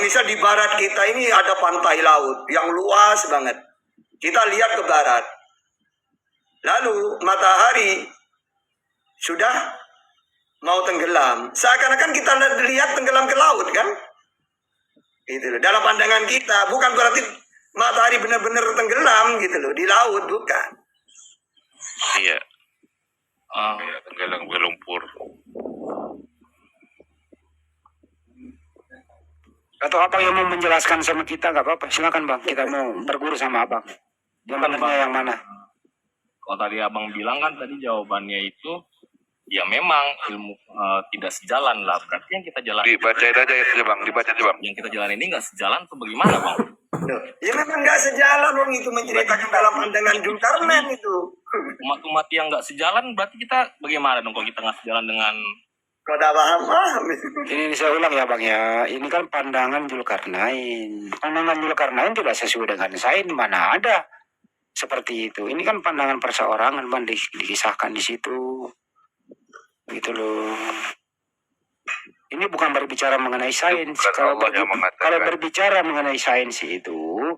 misal di barat kita ini ada pantai laut yang luas banget. Kita lihat ke barat. Lalu matahari sudah mau tenggelam. Seakan-akan kita lihat tenggelam ke laut kan? Gitu loh. Dalam pandangan kita, bukan berarti matahari benar-benar tenggelam gitu loh di laut, bukan.
Iya. Tenggelam ke lumpur.
Atau abang yang mau menjelaskan sama kita nggak apa-apa, silakan bang. Kita mau berguru sama abang. Yang benarnya yang mana?
Kalau tadi abang bilang kan tadi jawabannya itu ya memang ilmu tidak sejalan lah. Berarti yang kita jalan
Dibacain aja ya bang, dibaca aja bang.
yang kita jalan ini nggak sejalan atau bagaimana bang?
Ya memang nggak sejalan dong itu menceritakan dalam pandangan Zulkarnain itu.
Umat-umat yang nggak sejalan berarti kita bagaimana dong kalau kita nggak sejalan dengan
Kau dah paham?
Ini saya ulang ya bang ya. Ini kan pandangan Zulkarnain. Pandangan Zulkarnain tidak sesuai dengan sains, mana ada seperti itu. Ini kan pandangan perseorangan bang, dikisahkan di situ. Gitu loh. Ini bukan berbicara mengenai sains. Kalau berbicara mengenai sains itu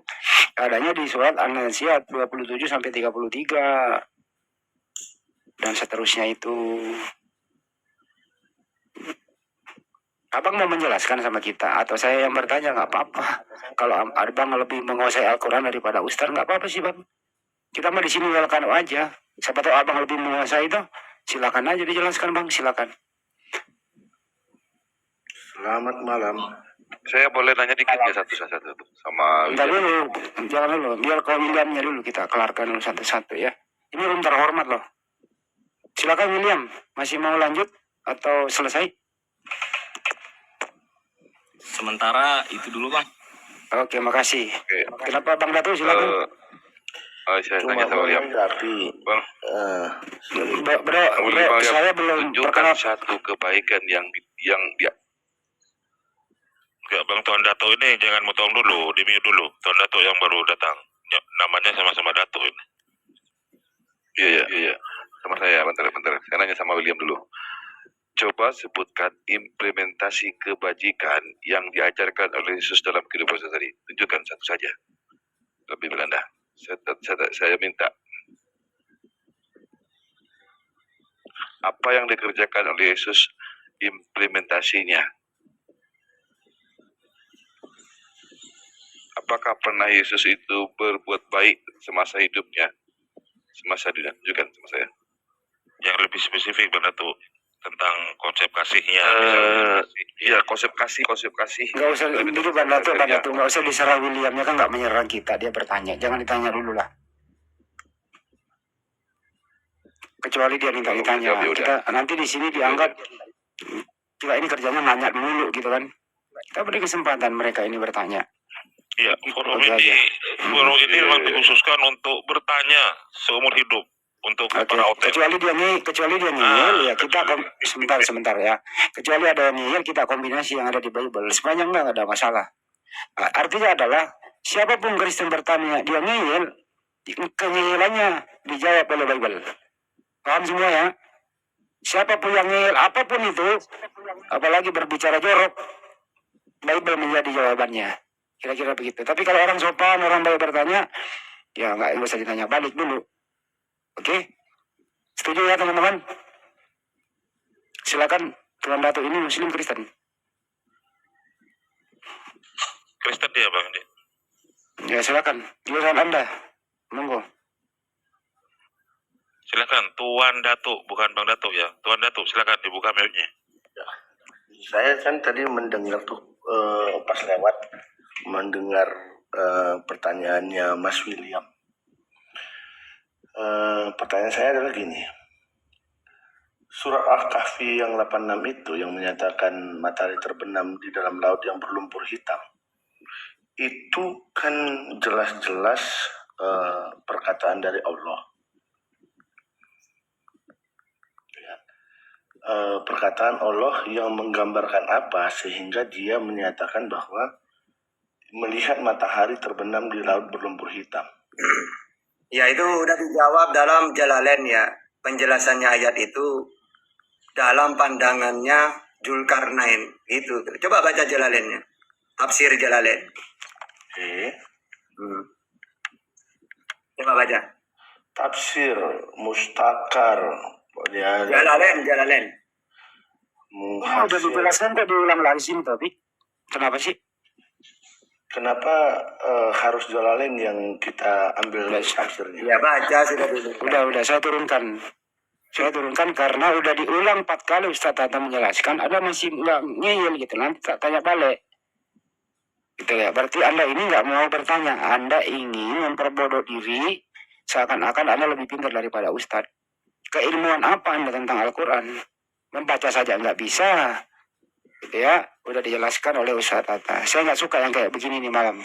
adanya di surat An-Nazi'at 27 sampai 33 dan seterusnya itu. Abang mau menjelaskan sama kita atau saya yang bertanya nggak apa-apa. Kalau abang lebih menguasai Al-Quran daripada Ustaz nggak apa-apa sih bang. Kita mah di sini welcome aja. Siapa tahu abang lebih menguasai itu, silakan aja dijelaskan bang, silakan.
Selamat malam.
Saya boleh nanya dikit ya satu sama.
Bentar dulu, jangan dulu. Biar kau Williamnya dulu kita kelarkan dulu satu-satu ya. Ini room terhormat loh. Silakan William, masih mau lanjut atau selesai?
sementara itu dulu bang.
Oke, makasih.
Oke.
Kenapa Bang Datu silakan?
Saya
Cuma
tanya sama William.
menanggapi
Bang,
Bro, saya belum
tunjukkan
perkenal.
satu kebaikan yang dia. Enggak, Bang Tuan Dato ini jangan motong dulu, di mute dulu. Tuan Dato yang baru datang. Namanya sama-sama Dato ini. Iya. Sama saya, bentar. Saya nanya sama William dulu. Coba sebutkan implementasi kebajikan yang diajarkan oleh Yesus dalam kehidupan sehari. Tunjukkan satu saja. Lebih Belanda. Saya minta. Apa yang dikerjakan oleh Yesus implementasinya? Apakah pernah Yesus itu berbuat baik semasa hidupnya? Semasa dunia, tunjukkan sama saya. Yang lebih spesifik Bang Dato tentang konsep kasihnya. Iya, konsep kasih.
Nggak usah dulu Bang Datu, nggak usah diserang Williamnya kan nggak menyerang kita, dia bertanya, jangan ditanya dulu lah. Kecuali dia minta ditanya, kita nanti di sini dianggap kita ini kerjanya nanya dulu gitu kan. Kita beri kesempatan mereka ini bertanya.
Iya, forum
Oke,
ini
oke.
memang dikhususkan untuk bertanya seumur hidup untuk
Oke,
para OTM.
kecuali dia ngeyel ya kita sebentar ya. Kecuali ada yang ngeyel kita kombinasi yang ada di Bible. Sepanjang enggak ada masalah. Artinya adalah siapapun Kristen bertanya dia ngeyel, kengeyelannya dijawab oleh Bible. Paham semua ya? Siapapun yang ngeyel apapun itu, apalagi berbicara jorok, Bible menjadi jawabannya. Kira-kira begitu. Tapi kalau orang sopan, orang baik bertanya, ya nggak usah ditanya balik dulu. Oke? Setuju ya teman-teman? Silakan Tuan Datuk ini Muslim Kristen.
Kristen dia Bang Andi.
Ya silakan. Giliran Anda. Monggo.
Silakan Tuan Datuk, bukan Bang Datuk ya. Tuan Datuk, silakan dibuka mic-nya.
Saya kan tadi mendengar tuh pas lewat mendengar pertanyaannya Mas William. Pertanyaan saya adalah gini. Surat Al-Kahfi yang 86 itu yang menyatakan matahari terbenam di dalam laut yang berlumpur hitam. Itu kan jelas-jelas perkataan dari Allah. Perkataan Allah yang menggambarkan apa sehingga dia menyatakan bahwa melihat matahari terbenam di laut berlumpur hitam.
Ya itu udah dijawab dalam Jalalain ya. Penjelasannya ayat itu dalam pandangannya Zulkarnain. Itu. Coba baca Jalalainnya. Tafsir Jalalain. Coba baca.
Tafsir Mustakar ya,
Jalalain.
Udah dijelaskan kok diulang lagi tapi kenapa sih?
Kenapa harus Jalalain yang kita ambil tafsirnya?
Ya baca sudah dulu.
Udah saya turunkan. Saya turunkan karena udah diulang 4 kali Ustaz Tata menjelaskan, ada masih nggak ngeyel gitu, nanti tak tanya balik. Gitu ya, berarti Anda ini nggak mau bertanya, Anda ingin memperbodoh diri, seakan-akan Anda lebih pintar daripada Ustadz. Keilmuan apa Anda tentang Al-Quran? Membaca saja nggak bisa. Gitu ya, udah dijelaskan oleh Ustaz Tata. Saya nggak suka yang kayak begini nih malam.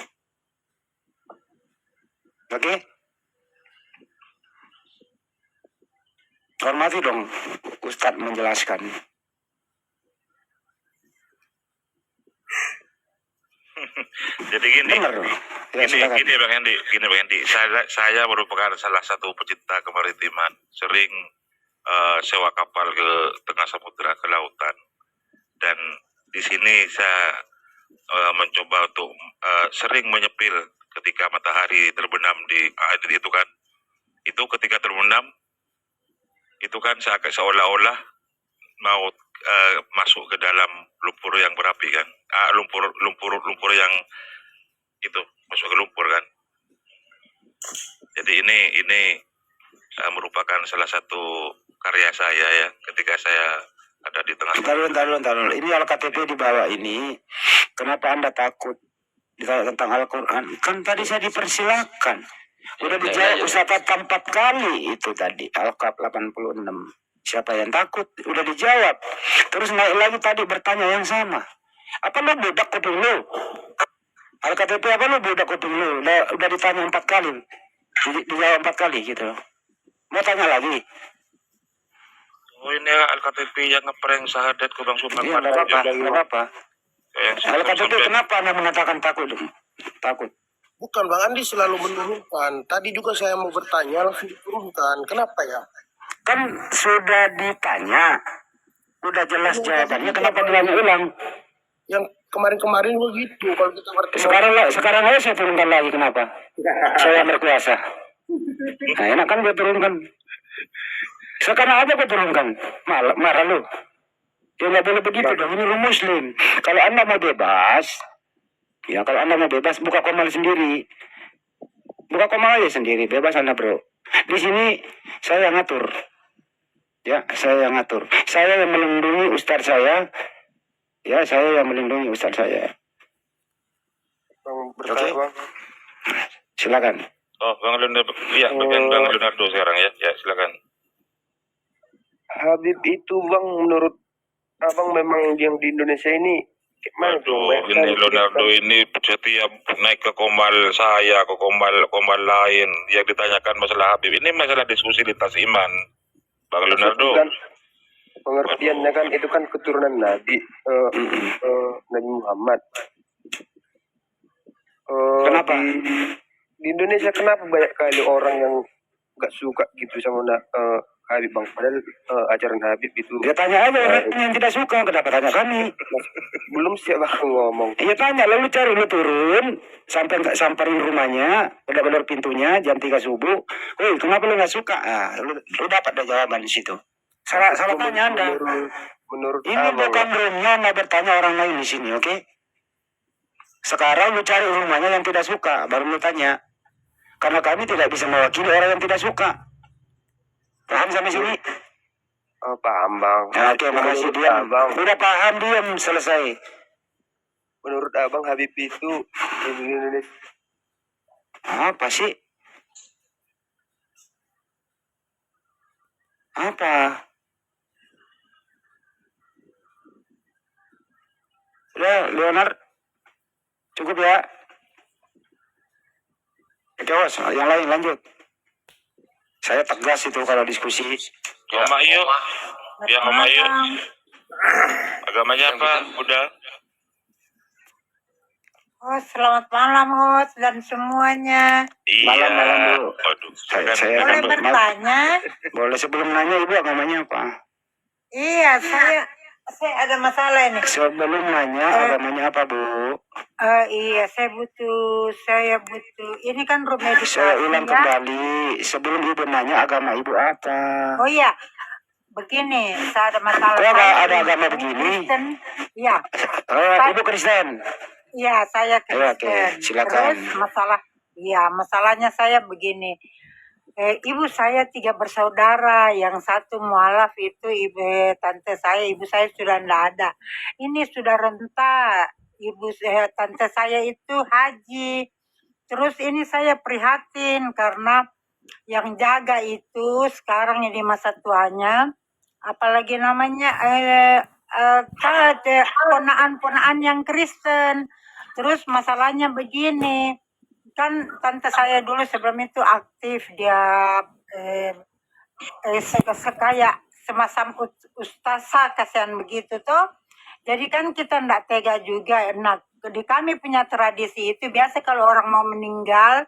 Oke? Hormati dong Ustadz menjelaskan.
Jadi gini.
Benar. Ya, silakan.
Gini Bang Andi. Saya merupakan salah satu pecinta kemaritiman. Sering sewa kapal ke tengah samudera, ke lautan. Dan di sini saya mencoba untuk sering menyepil ketika matahari terbenam di itu kan. Itu ketika terbenam itu kan seolah-olah mau masuk ke dalam lumpur yang berapi kan. Lumpur yang itu masuk ke lumpur kan. Jadi ini merupakan salah satu karya saya ya ketika saya ada di tengah.
Taruh. Ini Al-KTP di bawah ini. Kenapa Anda takut ditanya tentang Al-Quran? Kan tadi saya dipersilakan. Udah dijawab Ustaz Tata 4 kali itu tadi. Al-Kaf 86. Siapa yang takut? Udah dijawab. Terus naik lagi tadi bertanya yang sama. Apa lu budak kuping lu? Al-KTP apa lu budak kuping lu? Udah ditanya 4 kali. Dijawab 4 kali gitu. Mau tanya lagi?
Oh ini Al-KTP yang ngeprank sahadat ke Bang Suman.
Iya, nggak apa-apa. Al-KTP kenapa Anda mengatakan takut? Takut.
Bukan, Bang Andi selalu menurunkan. Tadi juga saya mau bertanya langsung diturunkan. Kenapa ya?
Kan sudah ditanya. Udah jelas jawabannya, kenapa diulang?
Yang kemarin-kemarin begitu. Kalau kita bertemu.
Sekarang aja saya turunkan lagi, kenapa? Saya berkuasa. Nah, enak kan gue turunkan. Sekarang aja gue turunkan. Marah lu. Ya nggak boleh begitu dong, ini lu Muslim. Kalau Anda mau bebas, ya kalau Anda mau bebas, buka komal sendiri. Buka komal aja sendiri, bebas Anda bro. Di sini saya yang ngatur. Ya, saya yang ngatur. Saya yang melindungi ustaz saya. Ya, saya yang melindungi ustaz saya. Oke? Silakan.
Oh, Bang Leonardo. Iya, bagian Bang Leonardo sekarang ya. Ya, silakan.
Habib itu Bang, menurut Abang memang yang di Indonesia ini
Waduh, ini Leonardo ini setiap naik ke kombal saya, ke kombal lain, yang ditanyakan masalah Habib. Ini masalah diskusi lintas iman, Bang Leonardo.
Kan pengertiannya kan itu kan keturunan Nabi Nabi Muhammad.
Kenapa?
Di Indonesia kenapa banyak kali orang yang nggak suka gitu sama Habib Bang? Padahal ajaran Habib itu
Dia tanya aja orang yang tidak suka, kenapa tanya kami?
belum siap Bang ngomong.
Iya tanya, lalu cari lu turun, samperin rumahnya, benar-benar pintunya jam 3 subuh. Woi, kenapa lu nggak suka? Ah, lu dapat ada jawaban di situ. Salah tanya Anda.
Menurut
Ini
Abang,
bukan roomnya, nggak bertanya orang lain di sini, oke? Sekarang lu cari rumahnya yang tidak suka, baru lu tanya. Karena kami tidak bisa mewakili orang yang tidak suka. Paham sampai sini?
paham Bang.
Nah, oke, makasih
Menurut
diam.
Abang,
Udah paham, diam, selesai.
menurut Abang Habib itu Indonesia
Apa sih? Apa? Udah, Leonard. Cukup ya. Oke, bos. Yang lain lanjut. Saya tegas itu kalau diskusi.
Om Ayu, ya Om Ayu. Agamanya apa? Udah.
Oh, selamat malam, host dan semuanya.
Iya.
Malam, Bu.
Waduh,
Saya
Boleh
kan
bertanya?
boleh sebelum nanya Ibu agamanya apa?
Iya, saya ada masalah ini.
Sebelum nanya agamanya apa, Bu?
Iya, saya butuh. Ini kan room meditasi
Saya ulang
ya.
kembali. Sebelum Ibu nanya agama Ibu apa?
Oh iya, begini, saya ada masalah.
Kok
Saya
ada agama begini?
Kristen. Iya,
Ibu Kristen.
iya saya
Ayo, oke,
Kristen.
silakan.
Terus masalahnya saya begini. Ibu saya 3 bersaudara, yang satu mualaf itu tante saya sudah tidak ada. Ini sudah renta, tante saya itu haji. Terus ini saya prihatin karena yang jaga itu sekarang ini masa tuanya, apalagi namanya ponaan-ponaan yang Kristen. Terus masalahnya begini, kan tante saya dulu sebelum itu aktif, dia kayak semacam ustazah kasihan begitu toh. Jadi kan kita ndak tega juga. Nah, di kami punya tradisi itu biasa kalau orang mau meninggal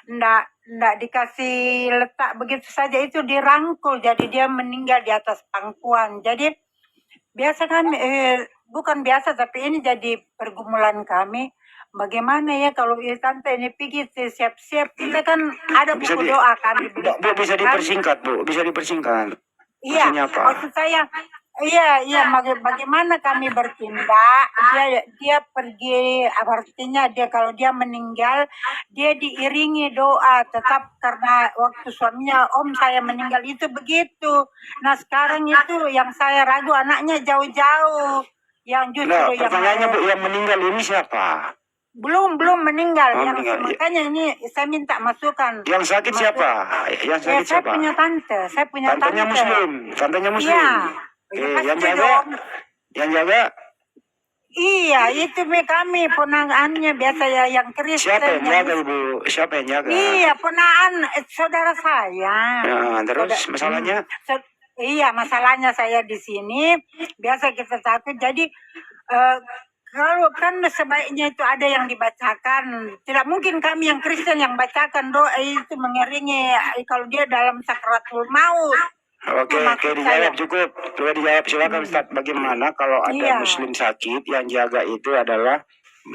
ndak dikasih letak begitu saja, itu dirangkul, jadi dia meninggal di atas pangkuan. Jadi biasa kami bukan biasa tapi ini jadi pergumulan kami. Bagaimana ya kalau tante ini pergi siap-siap, kita kan ada buku doa kan.
Bu, bisa dipersingkat, Bu. Bisa dipersingkat.
Iya,
Maksudnya apa?
maksud saya, bagaimana kami bertindak? Dia pergi, artinya kalau dia meninggal, dia diiringi doa tetap karena waktu suaminya om saya meninggal itu begitu. Nah sekarang itu yang saya ragu anaknya jauh-jauh, yang justru
Nah,
yang
pertanyaannya Bu, yang meninggal ini siapa?
belum meninggal.
Oh,
yang
meninggal.
makanya ini saya minta masukan.
Yang sakit siapa? Yang sakit
Saya
siapa?
punya tante,
Tantenya Muslim. Tantenya Muslim.
Iya.
Oke,
Ya,
yang
pasti
jaga?
dong.
Yang jaga?
Iya, itu kami ponaan biasa ya yang Kristen.
Siapa yang jaga, Ibu? Siapa yang jaga?
Iya, ponaan saudara saya.
Nah, terus masalahnya?
Iya, masalahnya saya di sini biasa kita takut. Jadi kalau kan sebaiknya itu ada yang dibacakan. Tidak mungkin kami yang Kristen yang bacakan doa itu mengiringi kalau dia dalam sakratul maut.
Oke, dijawab cukup. Sudah dijawab, silakan Ustaz. Bagaimana kalau ada
Iya.
Muslim sakit, yang jaga itu adalah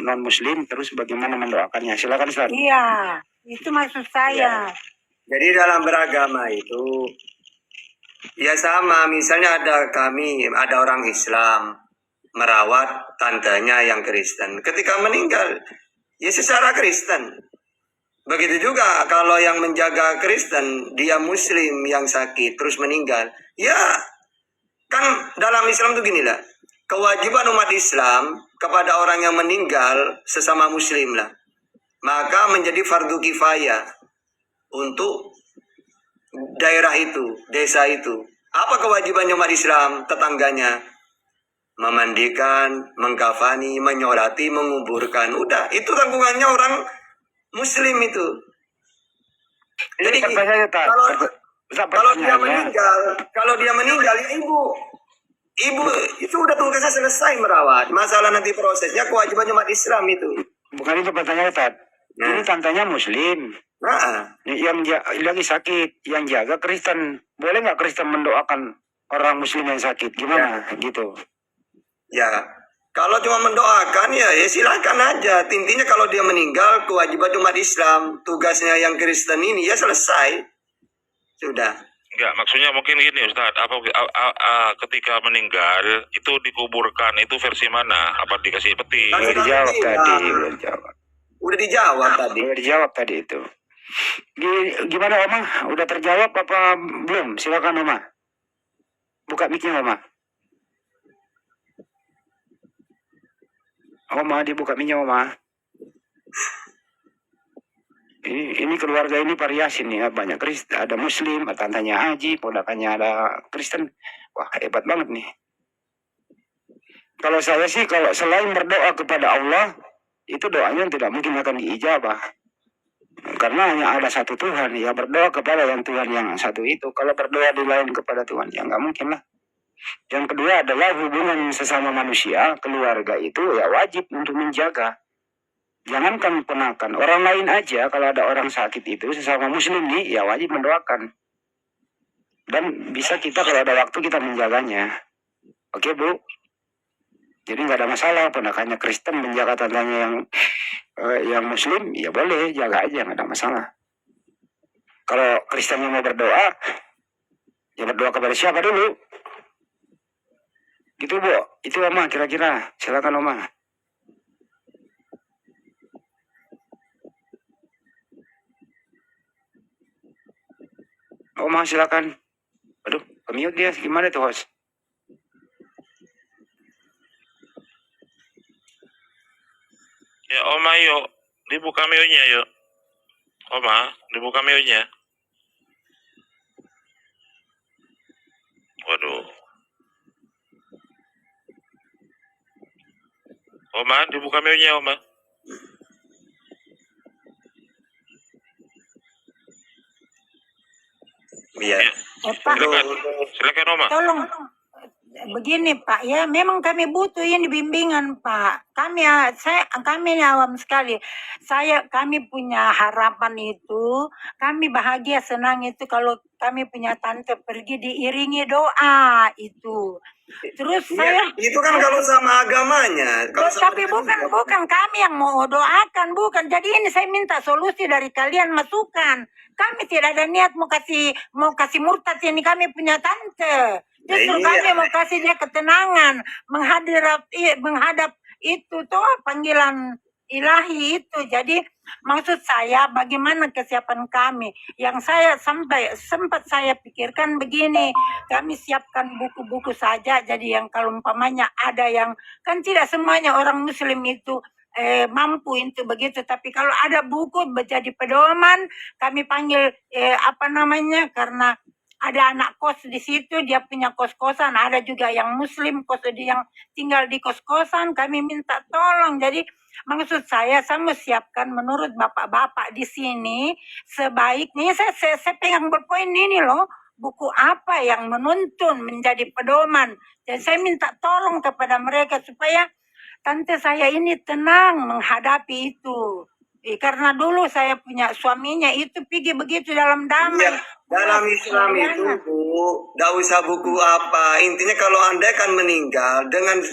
non Muslim, terus bagaimana mendoakannya? Silakan Ustaz.
Iya, itu maksud saya.
Jadi dalam beragama itu ya sama, misalnya ada orang Islam merawat tantenya yang Kristen. Ketika meninggal, ya secara Kristen. Begitu juga kalau yang menjaga Kristen, dia Muslim yang sakit terus meninggal. Ya, kan dalam Islam tuh gini lah. Kewajiban umat Islam kepada orang yang meninggal sesama Muslim lah. Maka menjadi fardu kifayah untuk daerah itu, desa itu. Apa kewajibannya umat Islam tetangganya? memandikan, mengkafani, menyolati, menguburkan. Udah, itu tanggungannya orang Muslim itu. Jadi
Ini pertanyaan, Ustaz.
kalau
Ustaz,
kalau dia
pertanyaannya,
meninggal ya ibu itu udah tugasnya selesai merawat. Masalah nanti prosesnya kewajiban umat Islam itu.
bukan itu pertanyaan, Ustaz. Ini tantanya Muslim.
Nah,
Yang lagi sakit, yang jaga Kristen. Boleh nggak Kristen mendoakan orang Muslim yang sakit? Gimana? Gitu.
ya kalau cuma mendoakan ya silakan aja. Intinya kalau dia meninggal kewajiban umat Islam, tugasnya yang Kristen ini ya selesai. Sudah.
Enggak, maksudnya mungkin gini Ustaz, ketika meninggal itu dikuburkan itu versi mana? Apa dikasih peti?
Kan
Udah
sudah
dijawab
bilang.
tadi, udah dijawab.
Udah dijawab tadi.
Udah dijawab tadi itu. Gimana Oma? Udah terjawab apa belum? Silakan Oma. Buka mic-nya Oma. Oma, dibuka mic-nya Oma. Ini keluarga ini variasi nih ya. Banyak Kristen, ada Muslim, tantanya Haji, ponakannya ada Kristen. Wah, hebat banget nih. Kalau saya sih, kalau selain berdoa kepada Allah, itu doanya tidak mungkin akan diijabah. Karena hanya ada satu Tuhan, ya berdoa kepada yang Tuhan yang satu itu. Kalau berdoa di lain kepada Tuhan, ya nggak mungkin lah. Yang kedua adalah hubungan sesama manusia, keluarga itu ya wajib untuk menjaga. Jangankan ponakan, orang lain aja kalau ada orang sakit itu sesama Muslim nih, ya wajib mendoakan. Dan bisa kita kalau ada waktu kita menjaganya. Oke Bu? Jadi nggak ada masalah, ponakannya Kristen menjaga tantanya yang Muslim, ya boleh, jaga aja, nggak ada masalah. Kalau Kristen yang mau berdoa, ya berdoa kepada siapa dulu? Gitu Bu, itu Oma kira-kira, silakan Oma. Oma silakan. Aduh, kemute dia, gimana tuh host?
Ya Oma yuk, dibuka mute-nya yuk. Oma, dibuka mute-nya. Waduh. Oma, dibuka mute-nya Oma.
Iya.
Pak,
Silakan Oma.
tolong begini Pak ya, memang kami butuh ini bimbingan Pak. Kami awam sekali. Kami punya harapan itu, kami bahagia senang itu kalau kami punya tante pergi diiringi doa itu. Terus saya
Itu kan kalau sama agamanya. Kalau sama
tapi bukan kami yang mau doakan, bukan. Jadi ini saya minta solusi dari kalian, masukan. Kami tidak ada niat mau kasih murtad ini, kami punya tante. Justru kami mau kasih dia ketenangan, menghadap itu toh panggilan ilahi itu. Jadi maksud saya bagaimana kesiapan kami. Yang saya sempat saya pikirkan begini, kami siapkan buku-buku saja. Jadi yang kalau umpamanya ada yang, kan tidak semuanya orang Muslim itu mampu itu begitu, tapi kalau ada buku menjadi pedoman, kami panggil karena ada anak kos di situ, dia punya kos-kosan, ada juga yang Muslim yang tinggal di kos-kosan, kami minta tolong. Jadi maksud saya mau siapkan menurut bapak-bapak di sini sebaiknya saya pegang berpoin ini loh, buku apa yang menuntun menjadi pedoman. Dan saya minta tolong kepada mereka supaya tante saya ini tenang menghadapi itu. Karena dulu saya punya suaminya itu pergi begitu dalam damai.
Iya, dalam Islam itu Bu, tidak usah buku apa. Intinya kalau Anda akan meninggal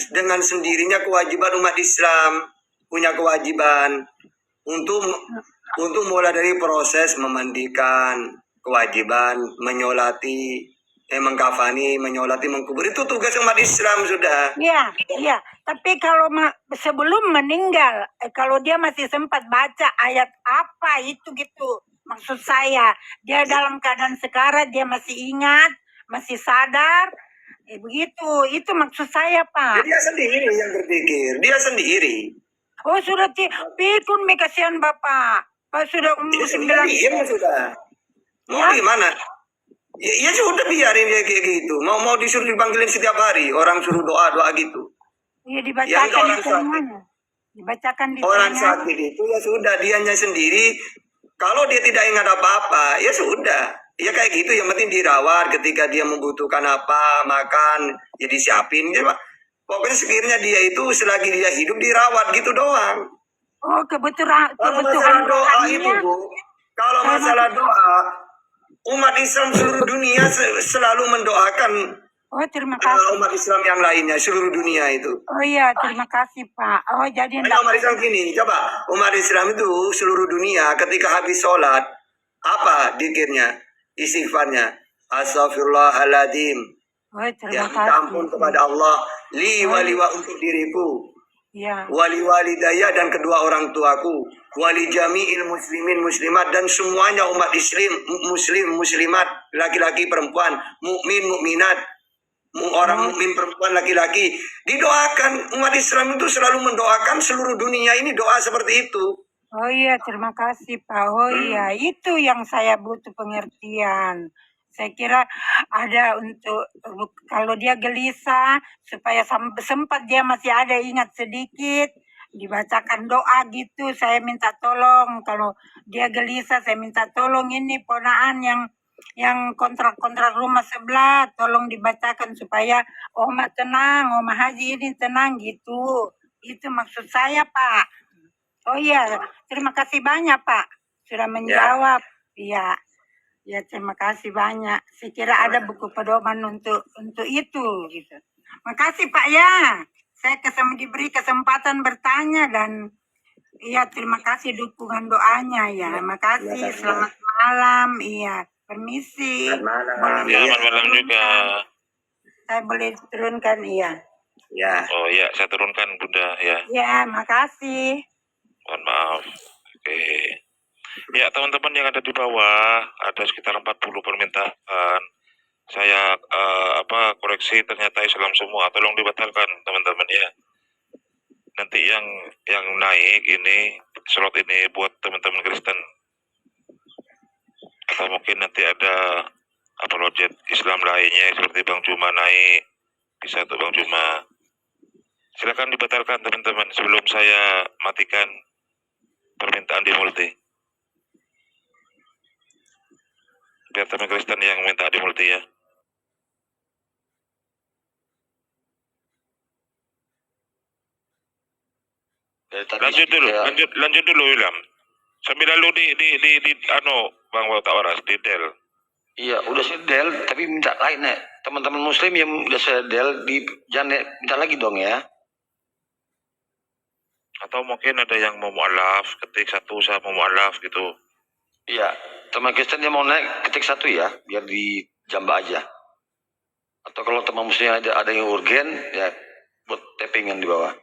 dengan sendirinya kewajiban umat Islam punya kewajiban untuk mulai dari proses memandikan, kewajiban menyolati, mengkafani, menyolati, mengkubur, itu tugas umat Islam sudah.
Iya. Tapi kalau sebelum meninggal, kalau dia masih sempat baca ayat apa itu gitu. Maksud saya, dia dalam keadaan sekarat, dia masih ingat, masih sadar. Begitu, itu maksud saya Pak.
Dia sendiri yang berpikir, dia sendiri.
Oh sudah pikun kasihan Bapak. Pak sudah umur 9.
Sudah. Mau gimana? Ya sudah biarin dia kayak gitu. Mau disuruh dipanggilin setiap hari, orang suruh doa gitu.
Iya
Yang
dibacakan di
orang sakit.
telinganya. Dibacakan di
Orang
telinganya.
sakit itu ya sudah, dianya sendiri. Kalau dia tidak ingat apa-apa, ya sudah. Ya kayak gitu, yang penting dirawat ketika dia membutuhkan apa, makan, ya disiapin. Ya, Pak. Pokoknya sekiranya dia itu selagi dia hidup dirawat gitu doang.
Oh, kebutuhan
Kalau
kebutuhan
masalah doa itu,
rohaninya.
Bu, kalau masalah doa, umat Islam seluruh dunia selalu mendoakan
Oh, terima kasih.
umat Islam yang lainnya, seluruh dunia itu.
Oh iya, terima kasih Pak. Oh, jadi
Hanya umat Islam gini, coba umat Islam itu seluruh dunia ketika habis sholat, apa dikirnya, istighfarnya, Astaghfirullahaladzim.
Oh,
Ya,
terima
minta ampun
kasih.
kepada Allah, li waliwa untuk diriku,
Iya.
wali walidaya dan kedua orang tuaku, wali jami'il muslimin muslimat dan semuanya umat muslim muslimat, laki-laki perempuan, mukmin mukminat, orang mukmin perempuan laki-laki, didoakan. Umat Islam itu selalu mendoakan seluruh dunia ini, doa seperti itu.
Oh iya, terima kasih Pak. Oh iya, itu yang saya butuh pengertian. Saya kira ada untuk kalau dia gelisah supaya sempat dia masih ada ingat sedikit, dibacakan doa gitu. Saya minta tolong kalau dia gelisah, saya minta tolong ini ponaan yang kontrak rumah sebelah, tolong dibacakan supaya Oma tenang, Oma Haji ini tenang gitu. Itu maksud saya Pak. Oh iya, terima kasih banyak Pak sudah menjawab. Iya. Ya, terima kasih banyak. Saya kira ada buku pedoman untuk itu gitu. Makasih Pak ya. Saya diberi kesempatan bertanya dan iya terima kasih dukungan doanya ya. Makasih. Selamat malam. Iya, permisi.
Selamat malam.
Ya, selamat malam juga.
Saya boleh turunkan iya.
Ya.
Oh iya, saya turunkan Bunda ya.
Ya, makasih.
Mohon maaf. Oke. Ya, teman-teman yang ada di bawah, ada sekitar 40 permintaan. Saya koreksi, ternyata Islam semua. Tolong dibatalkan, teman-teman ya. Nanti yang naik ini, slot ini buat teman-teman Kristen. Atau mungkin nanti ada apologet Islam lainnya seperti Bang Juma naik. Bisa tuh Bang Juma. Silakan dibatalkan, teman-teman, sebelum saya matikan permintaan di multi. Biar teman Kristen yang minta di multi ya. Lanjut dulu William. Sambil lalu di Bang Wata Waras di Del.
Iya, udah saya del, tapi minta lain nih. Teman-teman muslim yang udah saya del, jangan minta lagi dong ya.
Atau mungkin ada yang mau mu'alaf, ketik satu saya mau mu'alaf gitu.
Iya, teman Kristen yang mau naik ketik satu ya, biar di jamba aja. Atau kalau teman muslim ada yang urgen, ya buat tappingan di bawah.